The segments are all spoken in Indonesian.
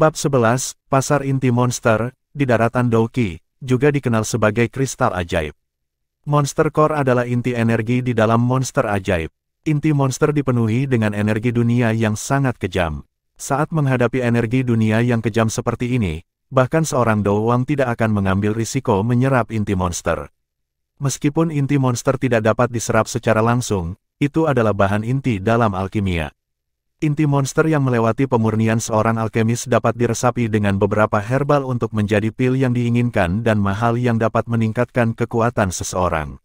Bab 11, Pasar Inti Monster, di daratan Douki, juga dikenal sebagai kristal ajaib. Monster Core adalah inti energi di dalam monster ajaib. Inti monster dipenuhi dengan energi dunia yang sangat kejam. Saat menghadapi energi dunia yang kejam seperti ini, bahkan seorang Douwang tidak akan mengambil risiko menyerap inti monster. Meskipun inti monster tidak dapat diserap secara langsung, itu adalah bahan inti dalam alkimia. Inti monster yang melewati pemurnian seorang alkemis dapat diresapi dengan beberapa herbal untuk menjadi pil yang diinginkan dan mahal yang dapat meningkatkan kekuatan seseorang.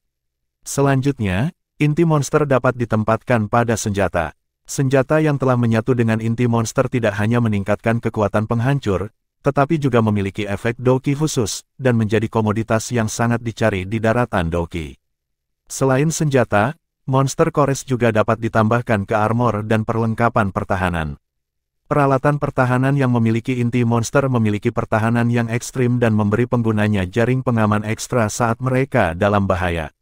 Selanjutnya, inti monster dapat ditempatkan pada senjata. Senjata yang telah menyatu dengan inti monster tidak hanya meningkatkan kekuatan penghancur, tetapi juga memiliki efek Douki khusus, dan menjadi komoditas yang sangat dicari di daratan Douki. Selain senjata, Monster Cores juga dapat ditambahkan ke armor dan perlengkapan pertahanan. Peralatan pertahanan yang memiliki inti monster memiliki pertahanan yang ekstrim dan memberi penggunanya jaring pengaman ekstra saat mereka dalam bahaya.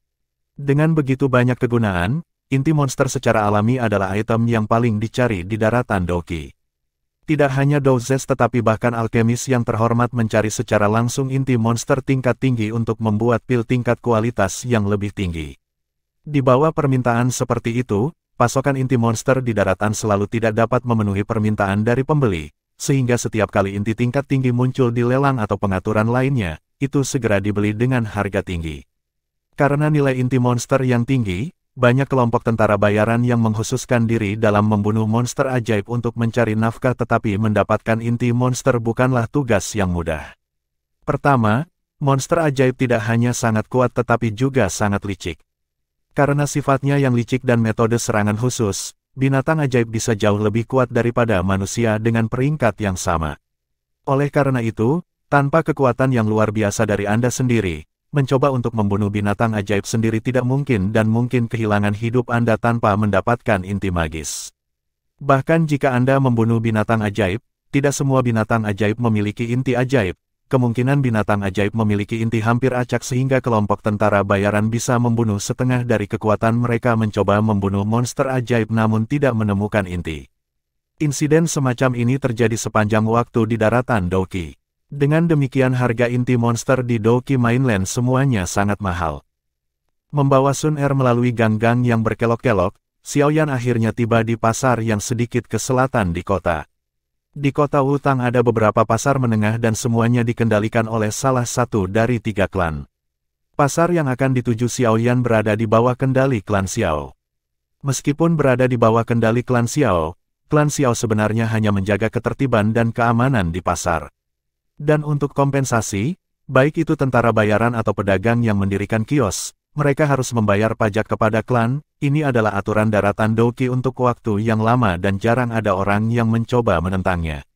Dengan begitu banyak kegunaan, inti monster secara alami adalah item yang paling dicari di daratan Douki. Tidak hanya Douzes tetapi bahkan alkemis yang terhormat mencari secara langsung inti monster tingkat tinggi untuk membuat pil tingkat kualitas yang lebih tinggi. Di bawah permintaan seperti itu, pasokan inti monster di daratan selalu tidak dapat memenuhi permintaan dari pembeli, sehingga setiap kali inti tingkat tinggi muncul di lelang atau pengaturan lainnya, itu segera dibeli dengan harga tinggi. Karena nilai inti monster yang tinggi, banyak kelompok tentara bayaran yang mengkhususkan diri dalam membunuh monster ajaib untuk mencari nafkah tetapi mendapatkan inti monster bukanlah tugas yang mudah. Pertama, monster ajaib tidak hanya sangat kuat tetapi juga sangat licik. Karena sifatnya yang licik dan metode serangan khusus, binatang ajaib bisa jauh lebih kuat daripada manusia dengan peringkat yang sama. Oleh karena itu, tanpa kekuatan yang luar biasa dari Anda sendiri, mencoba untuk membunuh binatang ajaib sendiri tidak mungkin dan mungkin kehilangan hidup Anda tanpa mendapatkan inti magis. Bahkan jika Anda membunuh binatang ajaib, tidak semua binatang ajaib memiliki inti ajaib. Kemungkinan binatang ajaib memiliki inti hampir acak sehingga kelompok tentara bayaran bisa membunuh setengah dari kekuatan mereka mencoba membunuh monster ajaib namun tidak menemukan inti. Insiden semacam ini terjadi sepanjang waktu di daratan Douki. Dengan demikian harga inti monster di Douki Mainland semuanya sangat mahal. Membawa Sun Er melalui gang-gang yang berkelok-kelok, Xiaoyan akhirnya tiba di pasar yang sedikit ke selatan di kota. Di kota Wutang ada beberapa pasar menengah dan semuanya dikendalikan oleh salah satu dari 3 klan. Pasar yang akan dituju Xiaoyan berada di bawah kendali klan Xiao. Meskipun berada di bawah kendali klan Xiao sebenarnya hanya menjaga ketertiban dan keamanan di pasar. Dan untuk kompensasi, baik itu tentara bayaran atau pedagang yang mendirikan kios, mereka harus membayar pajak kepada klan. Ini adalah aturan daratan Douki untuk waktu yang lama dan jarang ada orang yang mencoba menentangnya.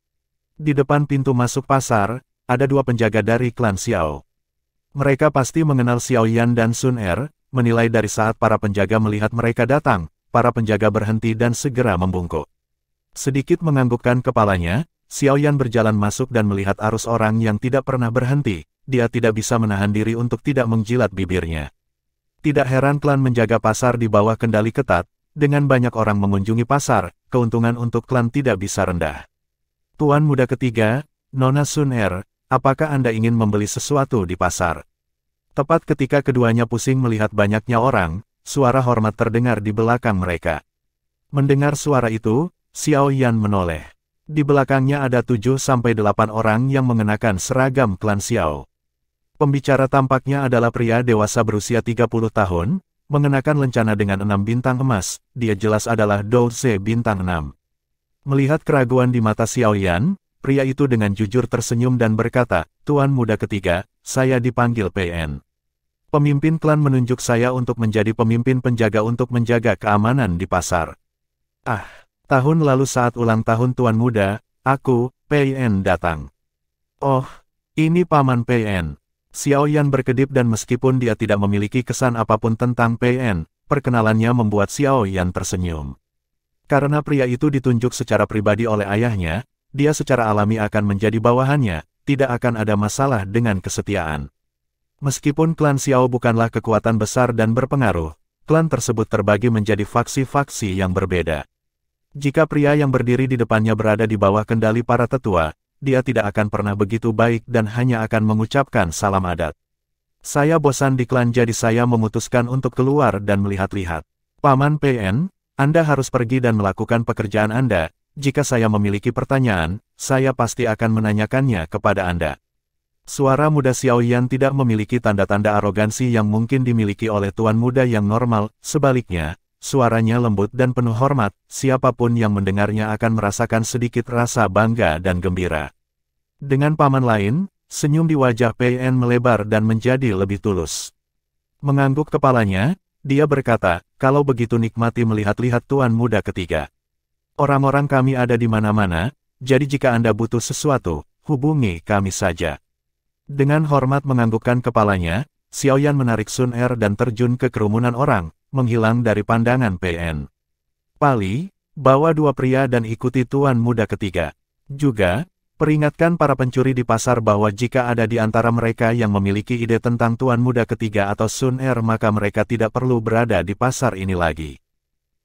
Di depan pintu masuk pasar, ada 2 penjaga dari klan Xiao. Mereka pasti mengenal Xiaoyan dan Sun Er, menilai dari saat para penjaga melihat mereka datang, para penjaga berhenti dan segera membungkuk. Sedikit menganggukkan kepalanya, Xiaoyan berjalan masuk dan melihat arus orang yang tidak pernah berhenti, dia tidak bisa menahan diri untuk tidak menjilat bibirnya. Tidak heran klan menjaga pasar di bawah kendali ketat, dengan banyak orang mengunjungi pasar, keuntungan untuk klan tidak bisa rendah. Tuan muda ketiga, Nona Sun Er, apakah Anda ingin membeli sesuatu di pasar? Tepat ketika keduanya pusing melihat banyaknya orang, suara hormat terdengar di belakang mereka. Mendengar suara itu, Xiaoyan menoleh. Di belakangnya ada 7-8 orang yang mengenakan seragam klan Xiao. Pembicara tampaknya adalah pria dewasa berusia 30 tahun, mengenakan lencana dengan 6 bintang emas, dia jelas adalah Douze bintang 6. Melihat keraguan di mata Xiaoyan, pria itu dengan jujur tersenyum dan berkata, Tuan muda ketiga, saya dipanggil PN. Pemimpin klan menunjuk saya untuk menjadi pemimpin penjaga untuk menjaga keamanan di pasar. Tahun lalu saat ulang tahun Tuan muda, aku, PN datang. Oh, ini Paman PN. Xiaoyan berkedip dan meskipun dia tidak memiliki kesan apapun tentang PN, perkenalannya membuat Xiaoyan tersenyum. Karena pria itu ditunjuk secara pribadi oleh ayahnya, dia secara alami akan menjadi bawahannya, tidak akan ada masalah dengan kesetiaan. Meskipun klan Xiao bukanlah kekuatan besar dan berpengaruh, klan tersebut terbagi menjadi faksi-faksi yang berbeda. Jika pria yang berdiri di depannya berada di bawah kendali para tetua, dia tidak akan pernah begitu baik dan hanya akan mengucapkan salam adat. Saya bosan di klan jadi saya memutuskan untuk keluar dan melihat-lihat. Paman PN, Anda harus pergi dan melakukan pekerjaan Anda. Jika saya memiliki pertanyaan, saya pasti akan menanyakannya kepada Anda. Suara muda Xiaoyan tidak memiliki tanda-tanda arogansi yang mungkin dimiliki oleh tuan muda yang normal, sebaliknya, suaranya lembut dan penuh hormat, siapapun yang mendengarnya akan merasakan sedikit rasa bangga dan gembira. Dengan paman lain, senyum di wajah PN melebar dan menjadi lebih tulus. Mengangguk kepalanya, dia berkata, kalau begitu nikmati melihat-lihat tuan muda ketiga. Orang-orang kami ada di mana-mana, jadi jika Anda butuh sesuatu, hubungi kami saja. Dengan hormat menganggukkan kepalanya, Xiaoyan menarik Sun Er dan terjun ke kerumunan orang, menghilang dari pandangan PN. Pali, bawa dua pria dan ikuti tuan muda ketiga. Juga, peringatkan para pencuri di pasar bahwa jika ada di antara mereka yang memiliki ide tentang tuan muda ketiga atau Sun Er maka mereka tidak perlu berada di pasar ini lagi.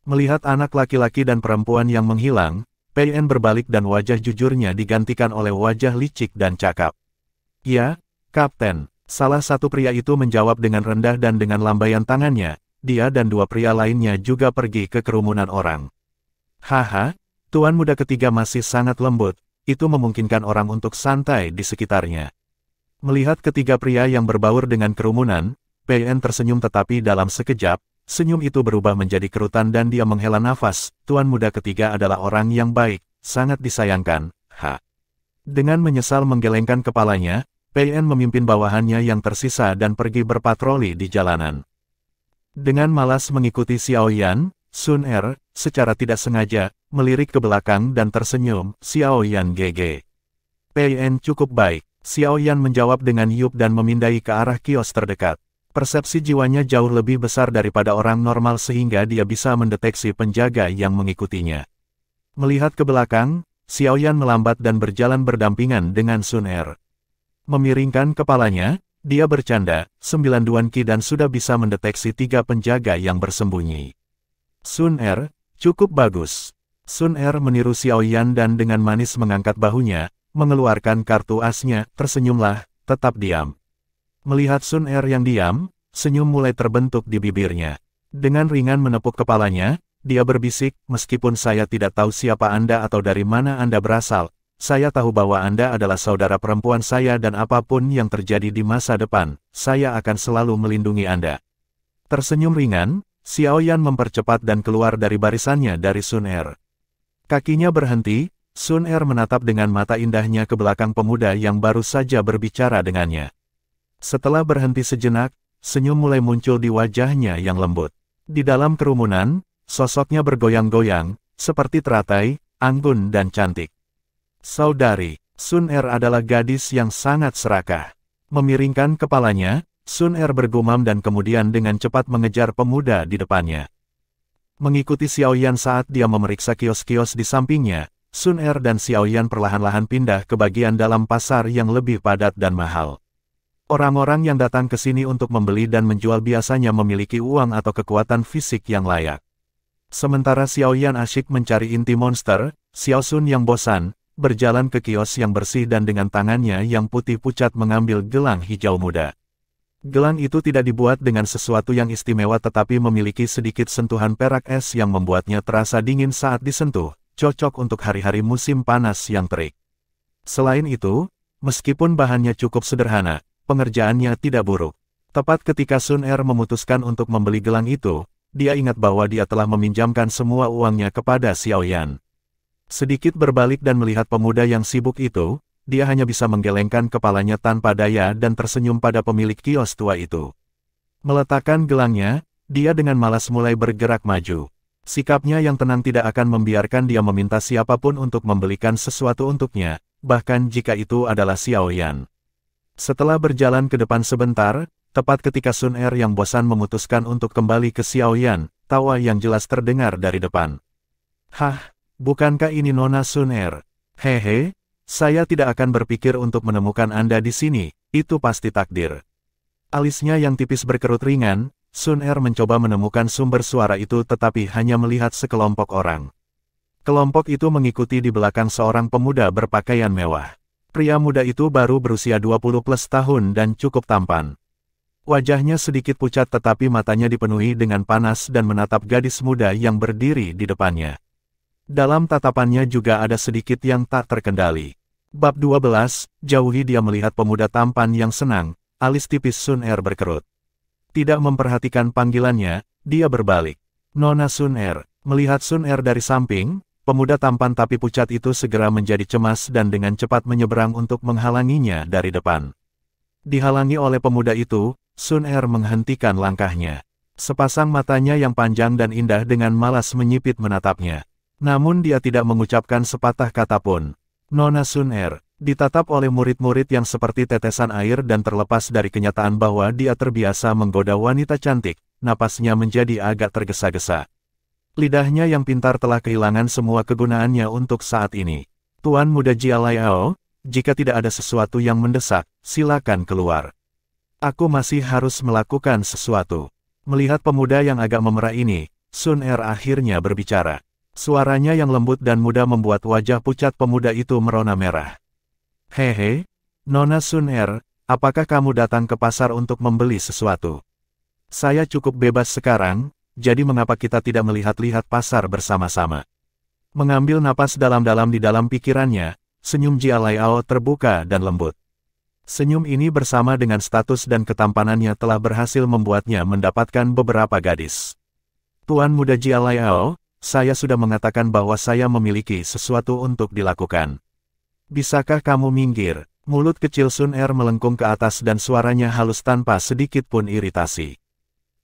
Melihat anak laki-laki dan perempuan yang menghilang, PN berbalik dan wajah jujurnya digantikan oleh wajah licik dan cakap. Ya, Kapten, salah satu pria itu menjawab dengan rendah dan dengan lambaian tangannya, dia dan dua pria lainnya juga pergi ke kerumunan orang. Haha, tuan muda ketiga masih sangat lembut, itu memungkinkan orang untuk santai di sekitarnya. Melihat ketiga pria yang berbaur dengan kerumunan, PN tersenyum tetapi dalam sekejap, senyum itu berubah menjadi kerutan dan dia menghela nafas. Tuan muda ketiga adalah orang yang baik, sangat disayangkan. Dengan menyesal menggelengkan kepalanya, PN memimpin bawahannya yang tersisa dan pergi berpatroli di jalanan. Dengan malas mengikuti Xiaoyan, Sun Er, secara tidak sengaja, melirik ke belakang dan tersenyum. Xiaoyan GG. PN cukup baik. Xiaoyan menjawab dengan yup dan memindai ke arah kios terdekat. Persepsi jiwanya jauh lebih besar daripada orang normal sehingga dia bisa mendeteksi penjaga yang mengikutinya. Melihat ke belakang, Xiaoyan melambat dan berjalan berdampingan dengan Sun Er. Memiringkan kepalanya, dia bercanda, 9 Duan Qi dan sudah bisa mendeteksi 3 penjaga yang bersembunyi. Sun Er, cukup bagus. Sun Er meniru Xiaoyan dan dengan manis mengangkat bahunya, mengeluarkan kartu asnya, tersenyumlah, tetap diam. Melihat Sun Er yang diam, senyum mulai terbentuk di bibirnya. Dengan ringan menepuk kepalanya, dia berbisik, meskipun saya tidak tahu siapa Anda atau dari mana Anda berasal, saya tahu bahwa Anda adalah saudara perempuan saya dan apapun yang terjadi di masa depan, saya akan selalu melindungi Anda. Tersenyum ringan, Xiaoyan mempercepat dan keluar dari barisannya dari Sun Er. Kakinya berhenti, Sun Er menatap dengan mata indahnya ke belakang pemuda yang baru saja berbicara dengannya. Setelah berhenti sejenak, senyum mulai muncul di wajahnya yang lembut. Di dalam kerumunan, sosoknya bergoyang-goyang, seperti teratai, anggun dan cantik. Saudari, Sun Er adalah gadis yang sangat serakah. Memiringkan kepalanya, Sun Er bergumam dan kemudian dengan cepat mengejar pemuda di depannya. Mengikuti Xiaoyan saat dia memeriksa kios-kios di sampingnya, Sun Er dan Xiaoyan perlahan-lahan pindah ke bagian dalam pasar yang lebih padat dan mahal. Orang-orang yang datang ke sini untuk membeli dan menjual biasanya memiliki uang atau kekuatan fisik yang layak. Sementara Xiaoyan asyik mencari inti monster, Xiao Sun yang bosan, berjalan ke kios yang bersih dan dengan tangannya yang putih pucat mengambil gelang hijau muda. Gelang itu tidak dibuat dengan sesuatu yang istimewa tetapi memiliki sedikit sentuhan perak es yang membuatnya terasa dingin saat disentuh, cocok untuk hari-hari musim panas yang terik. Selain itu, meskipun bahannya cukup sederhana, pengerjaannya tidak buruk. Tepat ketika Sun Er memutuskan untuk membeli gelang itu, dia ingat bahwa dia telah meminjamkan semua uangnya kepada Xiaoyan. Sedikit berbalik dan melihat pemuda yang sibuk itu, dia hanya bisa menggelengkan kepalanya tanpa daya dan tersenyum pada pemilik kios tua itu. Meletakkan gelangnya, dia dengan malas mulai bergerak maju. Sikapnya yang tenang tidak akan membiarkan dia meminta siapapun untuk membelikan sesuatu untuknya, bahkan jika itu adalah Xiaoyan. Setelah berjalan ke depan sebentar, tepat ketika Sun Er yang bosan memutuskan untuk kembali ke Xiaoyan, tawa yang jelas terdengar dari depan. Hah, bukankah ini Nona Sun Er? Hehe, saya tidak akan berpikir untuk menemukan Anda di sini, itu pasti takdir. Alisnya yang tipis berkerut ringan, Sun Er mencoba menemukan sumber suara itu tetapi hanya melihat sekelompok orang. Kelompok itu mengikuti di belakang seorang pemuda berpakaian mewah. Pria muda itu baru berusia 20 plus tahun dan cukup tampan. Wajahnya sedikit pucat tetapi matanya dipenuhi dengan panas dan menatap gadis muda yang berdiri di depannya. Dalam tatapannya juga ada sedikit yang tak terkendali. Bab 12, jauhi dia melihat pemuda tampan yang senang, alis tipis Sun Er berkerut. Tidak memperhatikan panggilannya, dia berbalik. Nona Sun Er, melihat Sun Er dari samping, pemuda tampan tapi pucat itu segera menjadi cemas dan dengan cepat menyeberang untuk menghalanginya dari depan. Dihalangi oleh pemuda itu, Sun Er menghentikan langkahnya. Sepasang matanya yang panjang dan indah dengan malas menyipit menatapnya. Namun dia tidak mengucapkan sepatah kata pun. Nona Sun Er, ditatap oleh murid-murid yang seperti tetesan air dan terlepas dari kenyataan bahwa dia terbiasa menggoda wanita cantik, napasnya menjadi agak tergesa-gesa. Lidahnya yang pintar telah kehilangan semua kegunaannya untuk saat ini. Tuan muda Jia Laiao, jika tidak ada sesuatu yang mendesak, silakan keluar. Aku masih harus melakukan sesuatu. Melihat pemuda yang agak memerah ini, Sun Er akhirnya berbicara. Suaranya yang lembut dan muda membuat wajah pucat pemuda itu merona merah. Hehe, Nona Sun Er, apakah kamu datang ke pasar untuk membeli sesuatu? Saya cukup bebas sekarang. Jadi mengapa kita tidak melihat-lihat pasar bersama-sama? Mengambil napas dalam-dalam di dalam pikirannya, senyum Jia Laiao terbuka dan lembut. Senyum ini bersama dengan status dan ketampanannya telah berhasil membuatnya mendapatkan beberapa gadis. Tuan muda Jia Laiao, saya sudah mengatakan bahwa saya memiliki sesuatu untuk dilakukan. Bisakah kamu minggir? Mulut kecil Sun Er melengkung ke atas dan suaranya halus tanpa sedikit pun iritasi.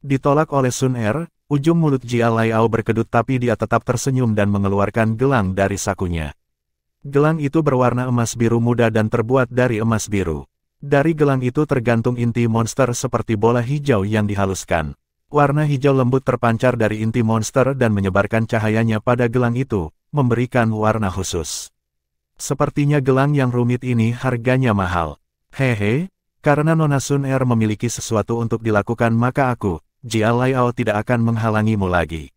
Ditolak oleh Sun Er, ujung mulut Jia Laiao berkedut tapi dia tetap tersenyum dan mengeluarkan gelang dari sakunya. Gelang itu berwarna emas biru muda dan terbuat dari emas biru. Dari gelang itu tergantung inti monster seperti bola hijau yang dihaluskan. Warna hijau lembut terpancar dari inti monster dan menyebarkan cahayanya pada gelang itu, memberikan warna khusus. Sepertinya gelang yang rumit ini harganya mahal. Hehe, karena Nona Sun Er memiliki sesuatu untuk dilakukan maka aku, Jia Laiao tidak akan menghalangimu lagi.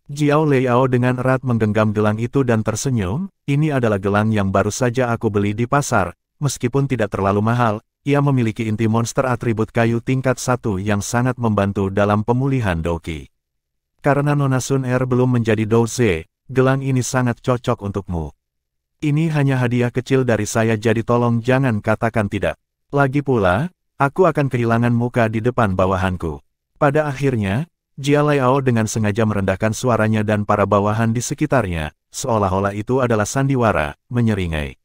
Jiao Laiao dengan erat menggenggam gelang itu dan tersenyum, ini adalah gelang yang baru saja aku beli di pasar, meskipun tidak terlalu mahal, ia memiliki inti monster atribut kayu tingkat 1 yang sangat membantu dalam pemulihan Doki. Karena Nona Sun Er belum menjadi Douze, gelang ini sangat cocok untukmu. Ini hanya hadiah kecil dari saya jadi tolong jangan katakan tidak. Lagi pula, aku akan kehilangan muka di depan bawahanku. Pada akhirnya, Jia Laiao dengan sengaja merendahkan suaranya dan para bawahan di sekitarnya, seolah-olah itu adalah sandiwara, menyeringai.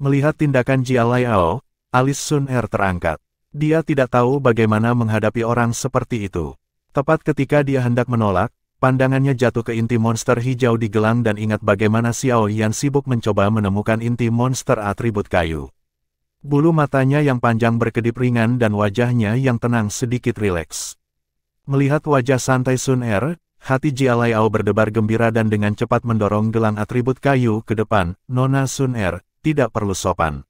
Melihat tindakan Jia Laiao, alis Sun Er terangkat. Dia tidak tahu bagaimana menghadapi orang seperti itu. Tepat ketika dia hendak menolak, pandangannya jatuh ke inti monster hijau di gelang dan ingat bagaimana Xiao Yan sibuk mencoba menemukan inti monster atribut kayu. Bulu matanya yang panjang berkedip ringan dan wajahnya yang tenang sedikit rileks. Melihat wajah santai Sun Er, hati Jia Laiao berdebar gembira dan dengan cepat mendorong gelang atribut kayu ke depan. Nona Sun Er, tidak perlu sopan.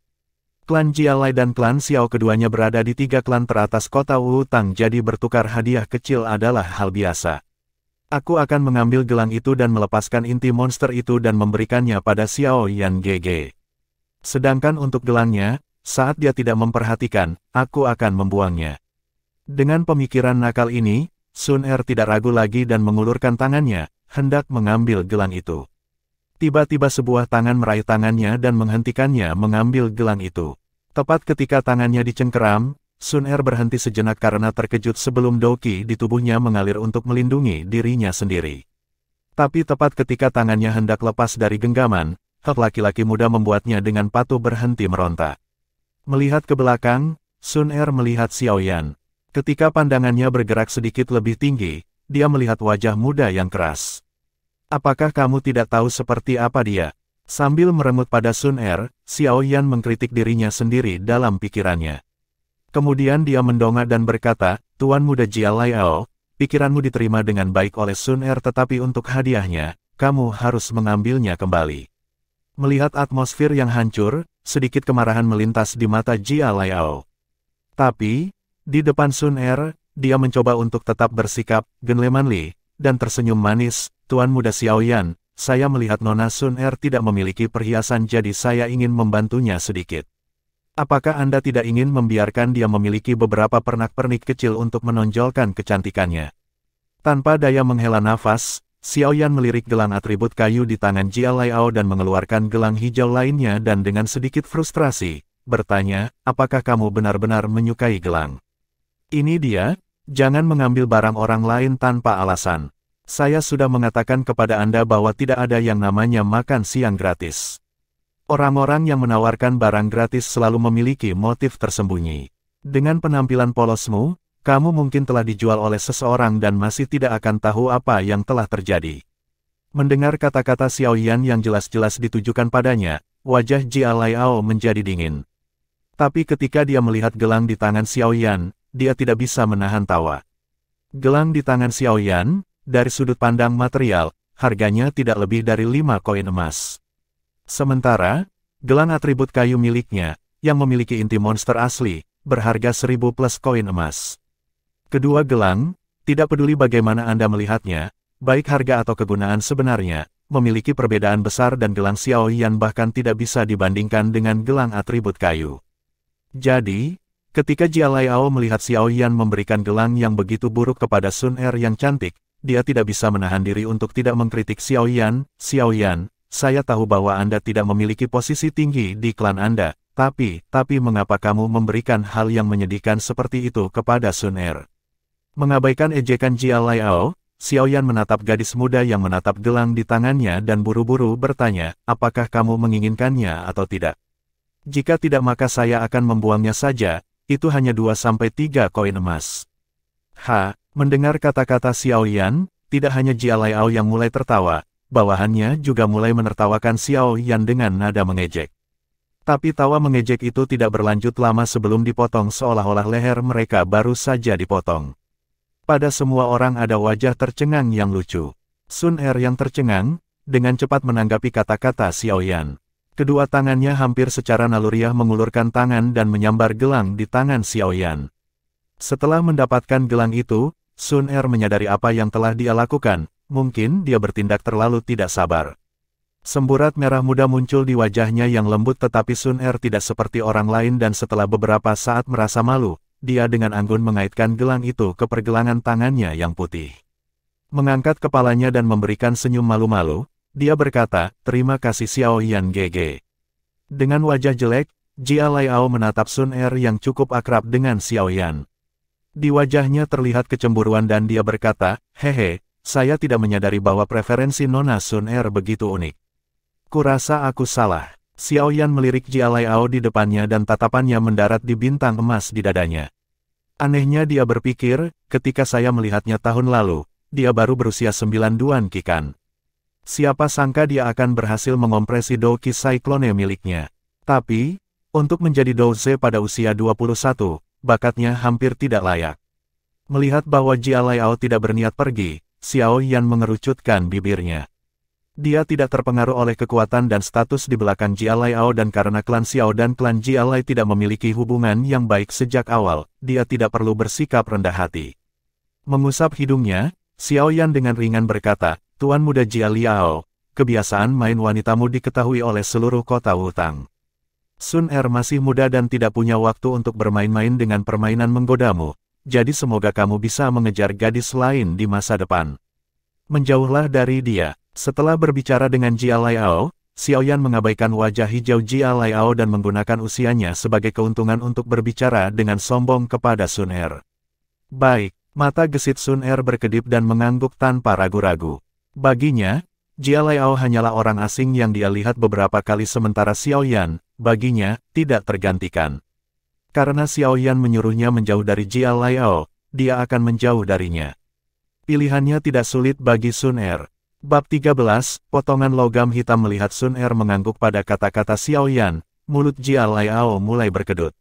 Klan Jia Lai dan klan Xiao keduanya berada di 3 klan teratas kota Wutang jadi bertukar hadiah kecil adalah hal biasa. Aku akan mengambil gelang itu dan melepaskan inti monster itu dan memberikannya pada Xiao Yan GG. Sedangkan untuk gelangnya, saat dia tidak memperhatikan, aku akan membuangnya. Dengan pemikiran nakal ini, Sun Er tidak ragu lagi dan mengulurkan tangannya, hendak mengambil gelang itu. Tiba-tiba sebuah tangan meraih tangannya dan menghentikannya mengambil gelang itu. Tepat ketika tangannya dicengkeram, Sun Er berhenti sejenak karena terkejut sebelum Doki di tubuhnya mengalir untuk melindungi dirinya sendiri. Tapi tepat ketika tangannya hendak lepas dari genggaman, hak laki-laki muda membuatnya dengan patuh berhenti meronta. Melihat ke belakang, Sun Er melihat Xiao Yan. Ketika pandangannya bergerak sedikit lebih tinggi, dia melihat wajah muda yang keras. Apakah kamu tidak tahu seperti apa dia? Sambil meremut pada Sun Er, Xiao Yan mengkritik dirinya sendiri dalam pikirannya. Kemudian dia mendongak dan berkata, Tuan muda Jia Laiao, pikiranmu diterima dengan baik oleh Sun Er tetapi untuk hadiahnya, kamu harus mengambilnya kembali. Melihat atmosfer yang hancur, sedikit kemarahan melintas di mata Jia Laiao. Tapi, di depan Sun Er, dia mencoba untuk tetap bersikap gentlemanly dan tersenyum manis. Tuan muda Xiao Yan, saya melihat Nona Sun Er tidak memiliki perhiasan jadi saya ingin membantunya sedikit. Apakah Anda tidak ingin membiarkan dia memiliki beberapa pernak-pernik kecil untuk menonjolkan kecantikannya? Tanpa daya menghela nafas, Xiao Yan melirik gelang atribut kayu di tangan Jia Laiao dan mengeluarkan gelang hijau lainnya dan dengan sedikit frustrasi, bertanya, apakah kamu benar-benar menyukai gelang? Ini dia, jangan mengambil barang orang lain tanpa alasan. Saya sudah mengatakan kepada Anda bahwa tidak ada yang namanya makan siang gratis. Orang-orang yang menawarkan barang gratis selalu memiliki motif tersembunyi. Dengan penampilan polosmu, kamu mungkin telah dijual oleh seseorang dan masih tidak akan tahu apa yang telah terjadi. Mendengar kata-kata Xiao Yan yang jelas-jelas ditujukan padanya, wajah Jia Laiao menjadi dingin. Tapi ketika dia melihat gelang di tangan Xiao Yan, dia tidak bisa menahan tawa. Gelang di tangan Xiao Yan, dari sudut pandang material, harganya tidak lebih dari 5 koin emas. Sementara, gelang atribut kayu miliknya, yang memiliki inti monster asli, berharga 1000 plus koin emas. Kedua gelang, tidak peduli bagaimana Anda melihatnya, baik harga atau kegunaan sebenarnya, memiliki perbedaan besar dan gelang Xiao Yan bahkan tidak bisa dibandingkan dengan gelang atribut kayu. Jadi, ketika Jia Laiao melihat Xiao Yan memberikan gelang yang begitu buruk kepada Sun Er yang cantik, dia tidak bisa menahan diri untuk tidak mengkritik Xiao Yan. Xiao Yan, saya tahu bahwa Anda tidak memiliki posisi tinggi di klan Anda, tapi mengapa kamu memberikan hal yang menyedihkan seperti itu kepada Sun Er? Mengabaikan ejekan Jia Laiao, Xiao Yan menatap gadis muda yang menatap gelang di tangannya dan buru-buru bertanya, apakah kamu menginginkannya atau tidak? Jika tidak maka saya akan membuangnya saja, itu hanya 2-3 koin emas. Mendengar kata-kata Xiao Yan, tidak hanya Jia Laiao yang mulai tertawa, bawahannya juga mulai menertawakan Xiao Yan dengan nada mengejek. Tapi tawa mengejek itu tidak berlanjut lama sebelum dipotong seolah-olah leher mereka baru saja dipotong. Pada semua orang ada wajah tercengang yang lucu. Sun Er yang tercengang, dengan cepat menanggapi kata-kata Xiao Yan. Kedua tangannya hampir secara naluriah mengulurkan tangan dan menyambar gelang di tangan Xiao Yan. Setelah mendapatkan gelang itu, Sun Er menyadari apa yang telah dia lakukan, mungkin dia bertindak terlalu tidak sabar. Semburat merah muda muncul di wajahnya yang lembut tetapi Sun Er tidak seperti orang lain dan setelah beberapa saat merasa malu, dia dengan anggun mengaitkan gelang itu ke pergelangan tangannya yang putih. Mengangkat kepalanya dan memberikan senyum malu-malu, dia berkata, terima kasih Xiao Yan GG. Dengan wajah jelek, Jia Laiao menatap Sun Er yang cukup akrab dengan Xiao Yan. Di wajahnya terlihat kecemburuan dan dia berkata, hehe, saya tidak menyadari bahwa preferensi Nona Sun Er begitu unik. Kurasa aku salah. Xiao Yan melirik Jia Laiao di depannya dan tatapannya mendarat di bintang emas di dadanya. Anehnya dia berpikir, ketika saya melihatnya tahun lalu, dia baru berusia 9 duan kikan. Siapa sangka dia akan berhasil mengompresi Douki Cyclone miliknya. Tapi, untuk menjadi Douze pada usia 21, bakatnya hampir tidak layak. Melihat bahwa Jia Laiao tidak berniat pergi, Xiao Yan mengerucutkan bibirnya. Dia tidak terpengaruh oleh kekuatan dan status di belakang Jia Laiao dan karena klan Xiao dan klan Jia Lai tidak memiliki hubungan yang baik sejak awal, dia tidak perlu bersikap rendah hati. Mengusap hidungnya, Xiao Yan dengan ringan berkata, Tuan Muda Jia Liao, kebiasaan main wanitamu diketahui oleh seluruh kota Wutang. Sun Er masih muda dan tidak punya waktu untuk bermain-main dengan permainan menggodamu, jadi semoga kamu bisa mengejar gadis lain di masa depan. Menjauhlah dari dia. Setelah berbicara dengan Jia Laiao, Xiao Yan mengabaikan wajah hijau Jia Laiao dan menggunakan usianya sebagai keuntungan untuk berbicara dengan sombong kepada Sun Er. Baik, mata gesit Sun Er berkedip dan mengangguk tanpa ragu-ragu. Baginya, Jia Laiao hanyalah orang asing yang dia lihat beberapa kali sementara Xiao Yan, baginya, tidak tergantikan. Karena Xiao Yan menyuruhnya menjauh dari Jia Laiao, dia akan menjauh darinya. Pilihannya tidak sulit bagi Sun Er. Bab 13, potongan logam hitam melihat Sun Er mengangguk pada kata-kata Xiao Yan, mulut Jia Laiao mulai berkedut.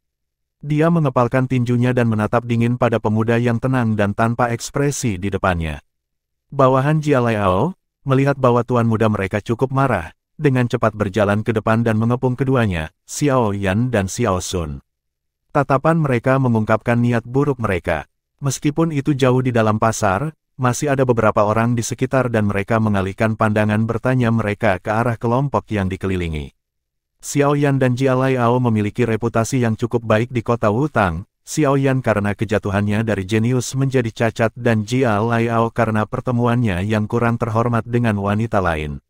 Dia mengepalkan tinjunya dan menatap dingin pada pemuda yang tenang dan tanpa ekspresi di depannya. Bawahan Jia Laiao, melihat bahwa tuan muda mereka cukup marah, dengan cepat berjalan ke depan dan mengepung keduanya, Xiao Yan dan Xiao Sun. Tatapan mereka mengungkapkan niat buruk mereka. Meskipun itu jauh di dalam pasar, masih ada beberapa orang di sekitar dan mereka mengalihkan pandangan bertanya mereka ke arah kelompok yang dikelilingi. Xiao Yan dan Jia Laiao memiliki reputasi yang cukup baik di kota Wutang, Xiao Yan karena kejatuhannya dari jenius menjadi cacat dan Jia Laiao karena pertemuannya yang kurang terhormat dengan wanita lain.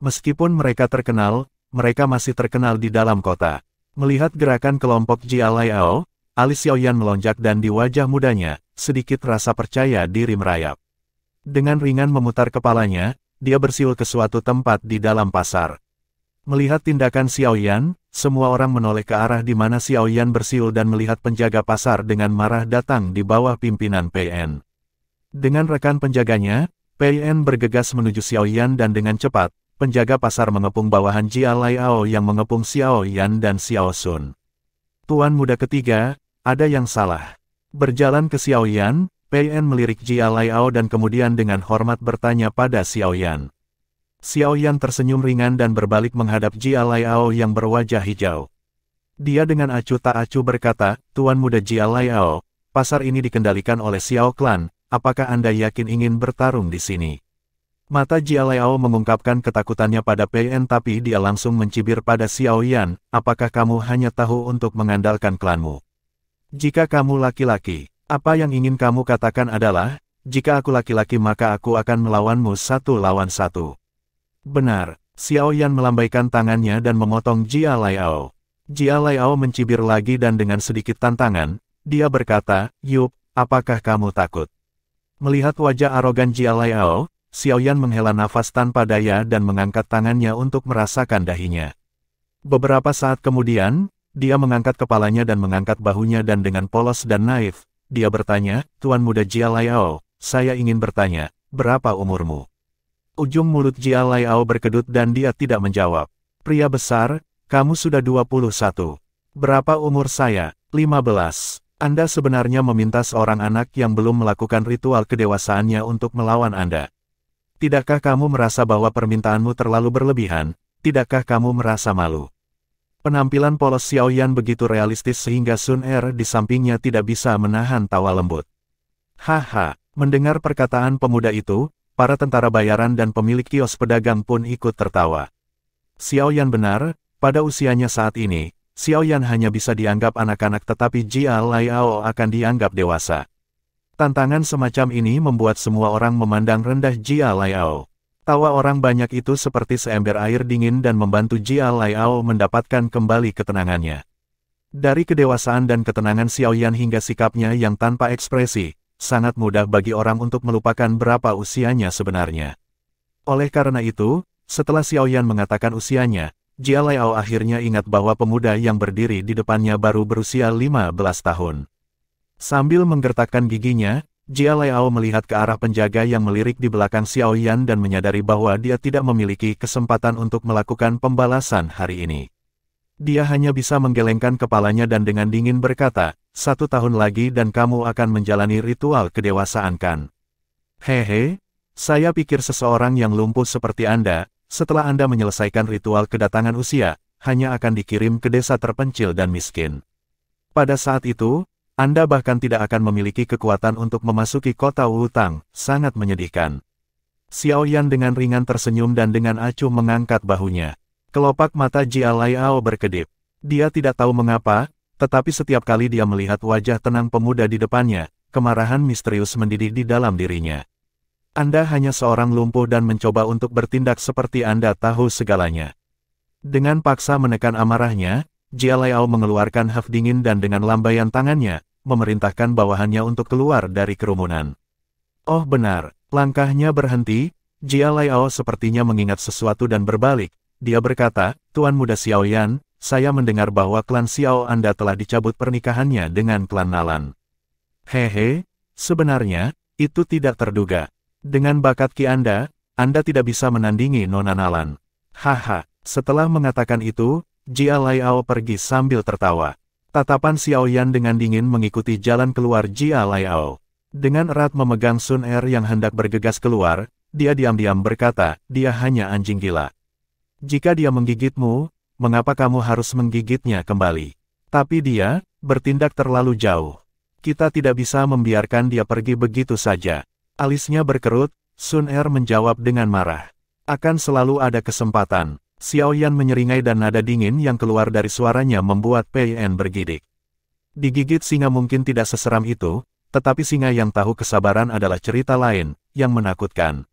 Meskipun mereka terkenal, mereka masih terkenal di dalam kota. Melihat gerakan kelompok Jia Laiao, alis Xiao Yan melonjak dan di wajah mudanya, sedikit rasa percaya diri merayap. Dengan ringan memutar kepalanya, dia bersiul ke suatu tempat di dalam pasar. Melihat tindakan Xiao Yan, semua orang menoleh ke arah di mana Xiao Yan bersiul dan melihat penjaga pasar dengan marah datang di bawah pimpinan PN. Dengan rekan penjaganya, PN bergegas menuju Xiao Yan dan dengan cepat, penjaga pasar mengepung bawahan Jia Laiao yang mengepung Xiao Yan dan Xiao Sun. Tuan muda ketiga, ada yang salah. Berjalan ke Xiao Yan, PN melirik Jia Laiao dan kemudian dengan hormat bertanya pada Xiao Yan. Xiao Yan tersenyum ringan dan berbalik menghadap Jia Laiao yang berwajah hijau. Dia dengan acuh tak acuh berkata, Tuan muda Jia Laiao, pasar ini dikendalikan oleh Xiao Clan, apakah Anda yakin ingin bertarung di sini? Mata Jia Laiao mengungkapkan ketakutannya pada PN tapi dia langsung mencibir pada Xiao Yan, apakah kamu hanya tahu untuk mengandalkan klanmu? Jika kamu laki-laki, apa yang ingin kamu katakan adalah, jika aku laki-laki maka aku akan melawanmu 1 lawan 1. Benar, Xiao Yan melambaikan tangannya dan memotong Jia Laiao. Jia Laiao mencibir lagi dan dengan sedikit tantangan, dia berkata, Yup, apakah kamu takut? Melihat wajah arogan Jia Laiao, Xiao Yan menghela nafas tanpa daya dan mengangkat tangannya untuk merasakan dahinya. Beberapa saat kemudian, dia mengangkat kepalanya dan mengangkat bahunya dan dengan polos dan naif, dia bertanya, Tuan muda Jia Laiao, saya ingin bertanya, berapa umurmu? Ujung mulut Jia Laiao berkedut dan dia tidak menjawab. Pria besar, kamu sudah 21. Berapa umur saya? 15. Anda sebenarnya meminta seorang anak yang belum melakukan ritual kedewasaannya untuk melawan Anda. Tidakkah kamu merasa bahwa permintaanmu terlalu berlebihan? Tidakkah kamu merasa malu? Penampilan polos Xiao Yan begitu realistis sehingga Sun Er di sampingnya tidak bisa menahan tawa lembut. Haha, mendengar perkataan pemuda itu, para tentara bayaran dan pemilik kios pedagang pun ikut tertawa. Xiao Yan benar, pada usianya saat ini, Xiao Yan hanya bisa dianggap anak-anak tetapi Jia Laiao akan dianggap dewasa. Tantangan semacam ini membuat semua orang memandang rendah Jia Laiao. Tawa orang banyak itu seperti seember air dingin dan membantu Jia Laiao mendapatkan kembali ketenangannya. Dari kedewasaan dan ketenangan Xiao Yan hingga sikapnya yang tanpa ekspresi, sangat mudah bagi orang untuk melupakan berapa usianya sebenarnya. Oleh karena itu, setelah Xiao Yan mengatakan usianya, Jia Laiao akhirnya ingat bahwa pemuda yang berdiri di depannya baru berusia 15 tahun. Sambil menggertakkan giginya, Jia Laiao melihat ke arah penjaga yang melirik di belakang Xiao Yan dan menyadari bahwa dia tidak memiliki kesempatan untuk melakukan pembalasan hari ini. Dia hanya bisa menggelengkan kepalanya dan dengan dingin berkata, 1 tahun lagi dan kamu akan menjalani ritual kedewasaan kan? Hehe, saya pikir seseorang yang lumpuh seperti Anda, setelah Anda menyelesaikan ritual kedatangan usia, hanya akan dikirim ke desa terpencil dan miskin. Pada saat itu, Anda bahkan tidak akan memiliki kekuatan untuk memasuki kota Wutang, sangat menyedihkan. Xiao Yan dengan ringan tersenyum dan dengan acuh mengangkat bahunya. Kelopak mata Jia Laiao berkedip. Dia tidak tahu mengapa, tetapi setiap kali dia melihat wajah tenang pemuda di depannya, kemarahan misterius mendidih di dalam dirinya. Anda hanya seorang lumpuh dan mencoba untuk bertindak seperti Anda tahu segalanya. Dengan paksa menekan amarahnya, Jia Laiao mengeluarkan haf dingin dan dengan lambaian tangannya, memerintahkan bawahannya untuk keluar dari kerumunan. Oh benar, langkahnya berhenti, Jia Laiao sepertinya mengingat sesuatu dan berbalik, dia berkata, Tuan muda Xiao Yan, saya mendengar bahwa klan Xiao Anda telah dicabut pernikahannya dengan klan Nalan. Hehe, sebenarnya, itu tidak terduga. Dengan bakat Ki Anda tidak bisa menandingi Nona Nalan. Haha, setelah mengatakan itu, Jia Laiao pergi sambil tertawa. Tatapan Xiao Yan dengan dingin mengikuti jalan keluar Jia Laiao. Dengan erat memegang Sun Er yang hendak bergegas keluar, dia diam-diam berkata, dia hanya anjing gila. Jika dia menggigitmu, mengapa kamu harus menggigitnya kembali? Tapi dia bertindak terlalu jauh. Kita tidak bisa membiarkan dia pergi begitu saja. Alisnya berkerut, Sun Er menjawab dengan marah. Akan selalu ada kesempatan. Xiao Yan menyeringai dan nada dingin yang keluar dari suaranya membuat Pei En bergidik. Digigit singa mungkin tidak seseram itu, tetapi singa yang tahu kesabaran adalah cerita lain, yang menakutkan.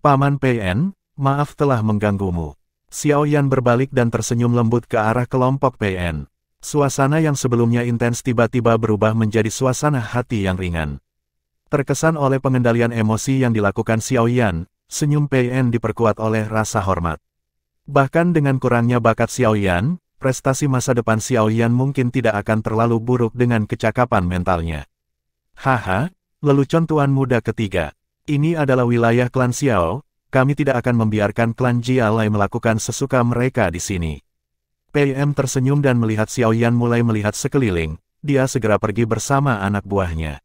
Paman Pei En, maaf telah mengganggumu. Xiao Yan berbalik dan tersenyum lembut ke arah kelompok Pei En. Suasana yang sebelumnya intens tiba-tiba berubah menjadi suasana hati yang ringan. Terkesan oleh pengendalian emosi yang dilakukan Xiao Yan, senyum Pei En diperkuat oleh rasa hormat. Bahkan dengan kurangnya bakat Xiao Yan, prestasi masa depan Xiao Yan mungkin tidak akan terlalu buruk dengan kecakapan mentalnya. Haha, lelucon tuan muda ketiga. Ini adalah wilayah klan Xiao, kami tidak akan membiarkan klan Jia Lai melakukan sesuka mereka di sini. PM tersenyum dan melihat Xiao Yan mulai melihat sekeliling, dia segera pergi bersama anak buahnya.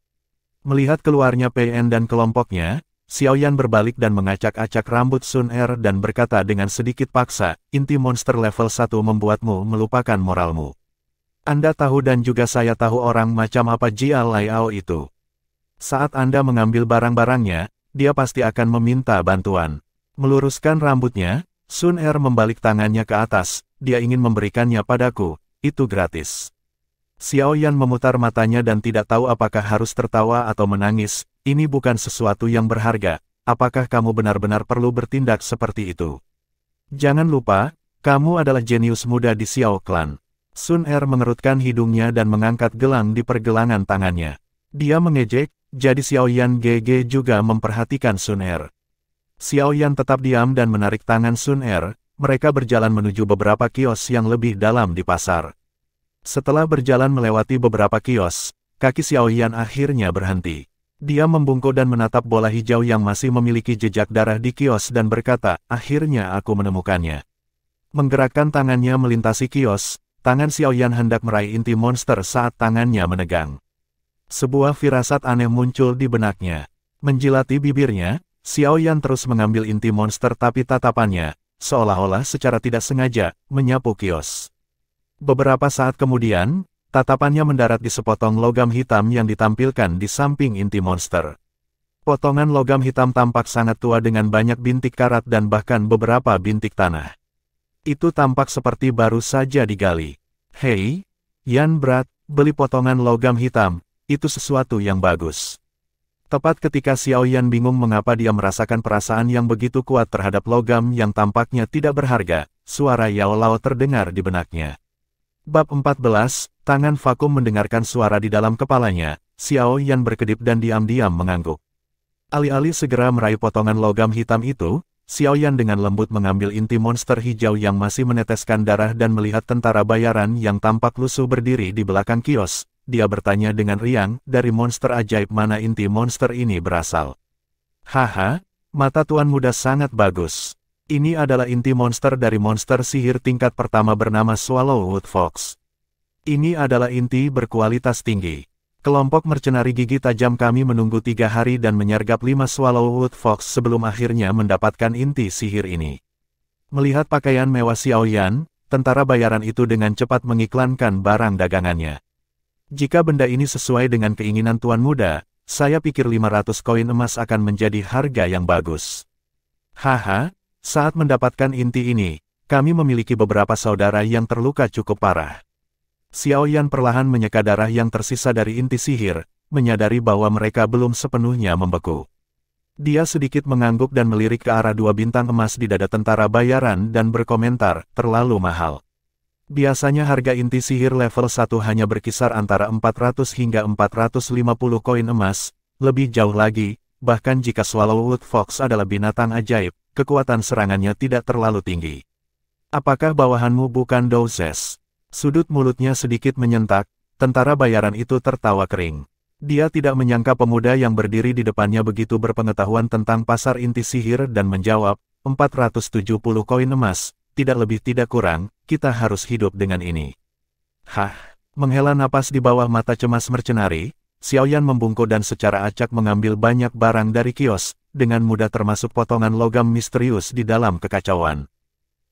Melihat keluarnya PN dan kelompoknya, Xiao Yan berbalik dan mengacak-acak rambut Sun Er dan berkata dengan sedikit paksa, inti monster level 1 membuatmu melupakan moralmu. Anda tahu dan juga saya tahu orang macam apa Jia Laiao itu. Saat Anda mengambil barang-barangnya, dia pasti akan meminta bantuan. Meluruskan rambutnya, Sun Er membalik tangannya ke atas, dia ingin memberikannya padaku, itu gratis. Xiao Yan memutar matanya dan tidak tahu apakah harus tertawa atau menangis. Ini bukan sesuatu yang berharga, apakah kamu benar-benar perlu bertindak seperti itu? Jangan lupa, kamu adalah jenius muda di Xiao Clan. Sun Er mengerutkan hidungnya dan mengangkat gelang di pergelangan tangannya. Dia mengejek, jadi Xiao Yan GG juga memperhatikan Sun Er. Xiao Yan tetap diam dan menarik tangan Sun Er, mereka berjalan menuju beberapa kios yang lebih dalam di pasar. Setelah berjalan melewati beberapa kios, kaki Xiao Yan akhirnya berhenti. Dia membungkuk dan menatap bola hijau yang masih memiliki jejak darah di kios dan berkata, akhirnya aku menemukannya. Menggerakkan tangannya melintasi kios, tangan Xiao Yan hendak meraih inti monster saat tangannya menegang. Sebuah firasat aneh muncul di benaknya. Menjilati bibirnya, Xiao Yan terus mengambil inti monster tapi tatapannya, seolah-olah secara tidak sengaja, menyapu kios. Beberapa saat kemudian, tatapannya mendarat di sepotong logam hitam yang ditampilkan di samping inti monster. Potongan logam hitam tampak sangat tua dengan banyak bintik karat dan bahkan beberapa bintik tanah. Itu tampak seperti baru saja digali. Hei, Yan Brat, beli potongan logam hitam, itu sesuatu yang bagus. Tepat ketika Xiao Yan bingung mengapa dia merasakan perasaan yang begitu kuat terhadap logam yang tampaknya tidak berharga, suara Yao Lao terdengar di benaknya. Bab 14, tangan vakum mendengarkan suara di dalam kepalanya, Xiao Yan berkedip dan diam-diam mengangguk. Alih-alih segera meraih potongan logam hitam itu, Xiao Yan dengan lembut mengambil inti monster hijau yang masih meneteskan darah dan melihat tentara bayaran yang tampak lusuh berdiri di belakang kios. Dia bertanya dengan riang, dari monster ajaib mana inti monster ini berasal? Haha, mata tuan muda sangat bagus. Ini adalah inti monster dari monster sihir tingkat pertama bernama Swallowwood Fox. Ini adalah inti berkualitas tinggi. Kelompok mercenari gigi tajam kami menunggu 3 hari dan menyergap 5 Swallowwood Fox sebelum akhirnya mendapatkan inti sihir ini. Melihat pakaian mewah Xiao Yan, tentara bayaran itu dengan cepat mengiklankan barang dagangannya. Jika benda ini sesuai dengan keinginan tuan muda, saya pikir 500 koin emas akan menjadi harga yang bagus. Haha. Saat mendapatkan inti ini, kami memiliki beberapa saudara yang terluka cukup parah. Xiao Yan perlahan menyeka darah yang tersisa dari inti sihir, menyadari bahwa mereka belum sepenuhnya membeku. Dia sedikit mengangguk dan melirik ke arah 2 bintang emas di dada tentara bayaran dan berkomentar, terlalu mahal. Biasanya harga inti sihir level 1 hanya berkisar antara 400 hingga 450 koin emas, lebih jauh lagi, bahkan jika Swallowwood Fox adalah binatang ajaib, kekuatan serangannya tidak terlalu tinggi. Apakah bawahanmu bukan Douzes? Sudut mulutnya sedikit menyentak, tentara bayaran itu tertawa kering. Dia tidak menyangka pemuda yang berdiri di depannya begitu berpengetahuan tentang pasar inti sihir dan menjawab, 470 koin emas, tidak lebih tidak kurang, kita harus hidup dengan ini. Hah, menghela napas di bawah mata cemas mercenari, Xiao Yan membungkuk dan secara acak mengambil banyak barang dari kios, dengan mudah termasuk potongan logam misterius di dalam kekacauan.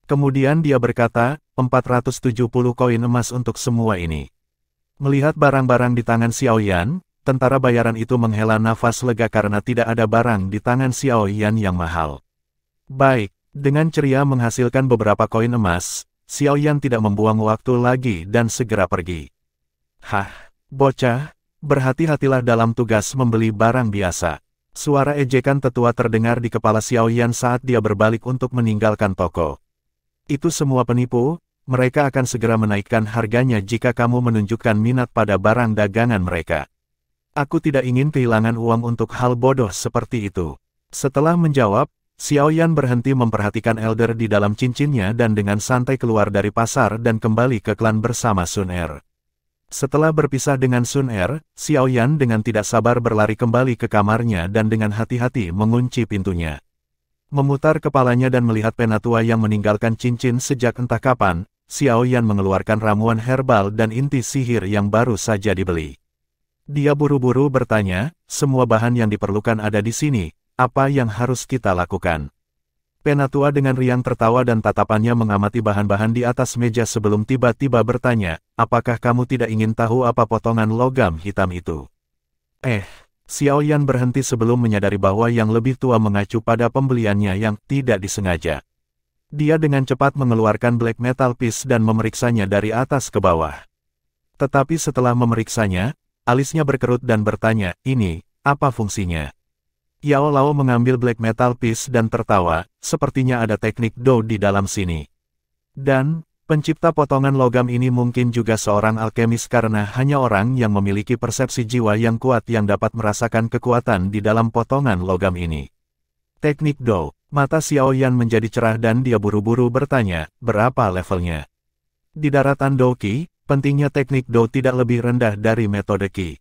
Kemudian dia berkata, 470 koin emas untuk semua ini. Melihat barang-barang di tangan Xiao Yan, tentara bayaran itu menghela nafas lega karena tidak ada barang di tangan Xiao Yan yang mahal. Baik, dengan ceria menghasilkan beberapa koin emas, Xiao Yan tidak membuang waktu lagi dan segera pergi. Hah, bocah, berhati-hatilah dalam tugas membeli barang biasa. Suara ejekan tetua terdengar di kepala Xiao Yan saat dia berbalik untuk meninggalkan toko. Itu semua penipu, mereka akan segera menaikkan harganya jika kamu menunjukkan minat pada barang dagangan mereka. Aku tidak ingin kehilangan uang untuk hal bodoh seperti itu. Setelah menjawab, Xiao Yan berhenti memperhatikan Elder di dalam cincinnya dan dengan santai keluar dari pasar dan kembali ke klan bersama Sun Er. Setelah berpisah dengan Sun Er, Xiao Yan dengan tidak sabar berlari kembali ke kamarnya dan dengan hati-hati mengunci pintunya. Memutar kepalanya dan melihat penatua yang meninggalkan cincin sejak entah kapan, Xiao Yan mengeluarkan ramuan herbal dan inti sihir yang baru saja dibeli. Dia buru-buru bertanya, semua bahan yang diperlukan ada di sini, apa yang harus kita lakukan? Penatua dengan riang tertawa dan tatapannya mengamati bahan-bahan di atas meja sebelum tiba-tiba bertanya, apakah kamu tidak ingin tahu apa potongan logam hitam itu? Xiao Yan berhenti sebelum menyadari bahwa yang lebih tua mengacu pada pembeliannya yang tidak disengaja. Dia dengan cepat mengeluarkan black metal piece dan memeriksanya dari atas ke bawah. Tetapi setelah memeriksanya, alisnya berkerut dan bertanya, ini, apa fungsinya? Yao Lao mengambil black metal piece dan tertawa, sepertinya ada teknik Do di dalam sini. Dan, pencipta potongan logam ini mungkin juga seorang alkemis karena hanya orang yang memiliki persepsi jiwa yang kuat yang dapat merasakan kekuatan di dalam potongan logam ini. Teknik Do, mata Xiao Yan menjadi cerah dan dia buru-buru bertanya, berapa levelnya? Di daratan Doqi, pentingnya teknik Do tidak lebih rendah dari metode Qi.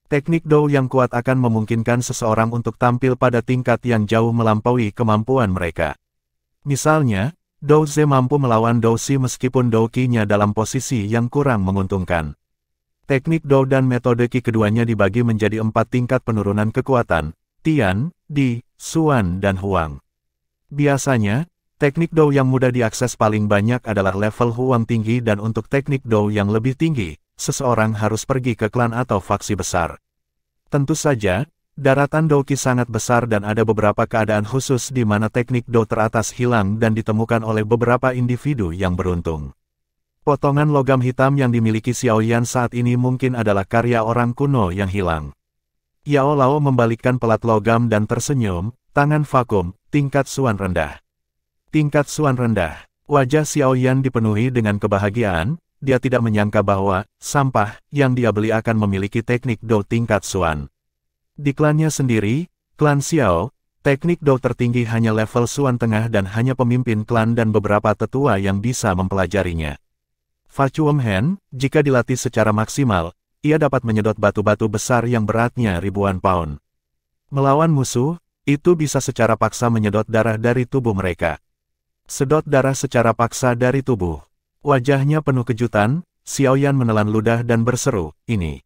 Teknik Do yang kuat akan memungkinkan seseorang untuk tampil pada tingkat yang jauh melampaui kemampuan mereka. Misalnya, Do Ze mampu melawan Do Si meskipun Do Qi-nya dalam posisi yang kurang menguntungkan. Teknik Do dan metode Qi keduanya dibagi menjadi 4 tingkat penurunan kekuatan, Tian, Di, Xuan dan Huang. Biasanya, teknik Do yang mudah diakses paling banyak adalah level Huang tinggi dan untuk teknik Do yang lebih tinggi, seseorang harus pergi ke klan atau faksi besar. Tentu saja, daratan Doqi sangat besar dan ada beberapa keadaan khusus di mana teknik Do teratas hilang dan ditemukan oleh beberapa individu yang beruntung. Potongan logam hitam yang dimiliki Xiao Yan saat ini mungkin adalah karya orang kuno yang hilang. Yao Lao membalikkan pelat logam dan tersenyum, tangan vakum, tingkat Xuan rendah. Tingkat Xuan rendah. Wajah Xiao Yan dipenuhi dengan kebahagiaan, dia tidak menyangka bahwa sampah yang dia beli akan memiliki teknik Do tingkat Xuan. Di klannya sendiri, klan Xiao, teknik Do tertinggi hanya level Xuan tengah dan hanya pemimpin klan dan beberapa tetua yang bisa mempelajarinya. Facuum Hen, jika dilatih secara maksimal, ia dapat menyedot batu-batu besar yang beratnya ribuan pound. Melawan musuh, itu bisa secara paksa menyedot darah dari tubuh mereka. Sedot darah secara paksa dari tubuh. Wajahnya penuh kejutan, Xiao Yan menelan ludah dan berseru, ini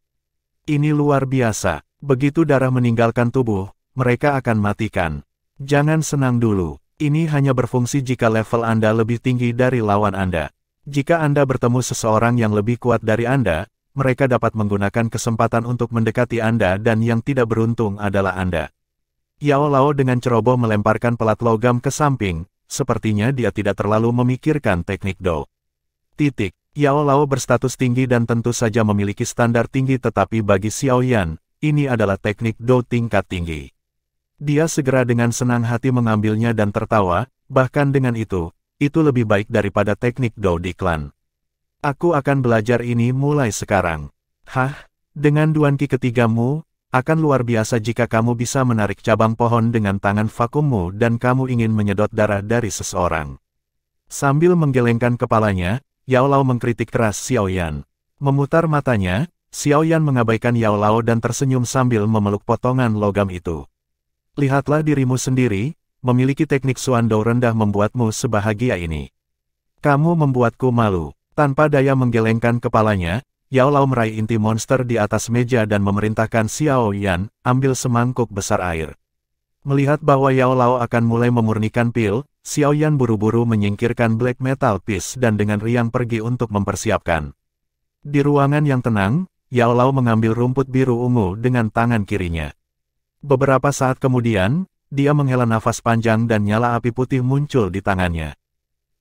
luar biasa. Begitu darah meninggalkan tubuh, mereka akan matikan. Jangan senang dulu, ini hanya berfungsi jika level Anda lebih tinggi dari lawan Anda. Jika Anda bertemu seseorang yang lebih kuat dari Anda, mereka dapat menggunakan kesempatan untuk mendekati Anda dan yang tidak beruntung adalah Anda. Yao Lao dengan ceroboh melemparkan pelat logam ke samping, sepertinya dia tidak terlalu memikirkan teknik Do. Yao Lao berstatus tinggi dan tentu saja memiliki standar tinggi tetapi bagi Xiao Yan, ini adalah teknik Do tingkat tinggi. Dia segera dengan senang hati mengambilnya dan tertawa, bahkan dengan itu lebih baik daripada teknik Do di klan. Aku akan belajar ini mulai sekarang. Dengan Duan Qi ketigamu, akan luar biasa jika kamu bisa menarik cabang pohon dengan tangan vakummu dan kamu ingin menyedot darah dari seseorang. Sambil menggelengkan kepalanya, Yao Lao mengkritik keras Xiao Yan. Memutar matanya, Xiao Yan mengabaikan Yao Lao dan tersenyum sambil memeluk potongan logam itu. Lihatlah dirimu sendiri, memiliki teknik Xuan Do rendah membuatmu sebahagia ini. Kamu membuatku malu. Tanpa daya menggelengkan kepalanya, Yao Lao meraih inti monster di atas meja dan memerintahkan Xiao Yan, ambil semangkuk besar air. Melihat bahwa Yao Lao akan mulai memurnikan pil, Xiao Yan buru-buru menyingkirkan black metal piece dan dengan riang pergi untuk mempersiapkan. Di ruangan yang tenang, Yao Lao mengambil rumput biru ungu dengan tangan kirinya. Beberapa saat kemudian, dia menghela nafas panjang dan nyala api putih muncul di tangannya.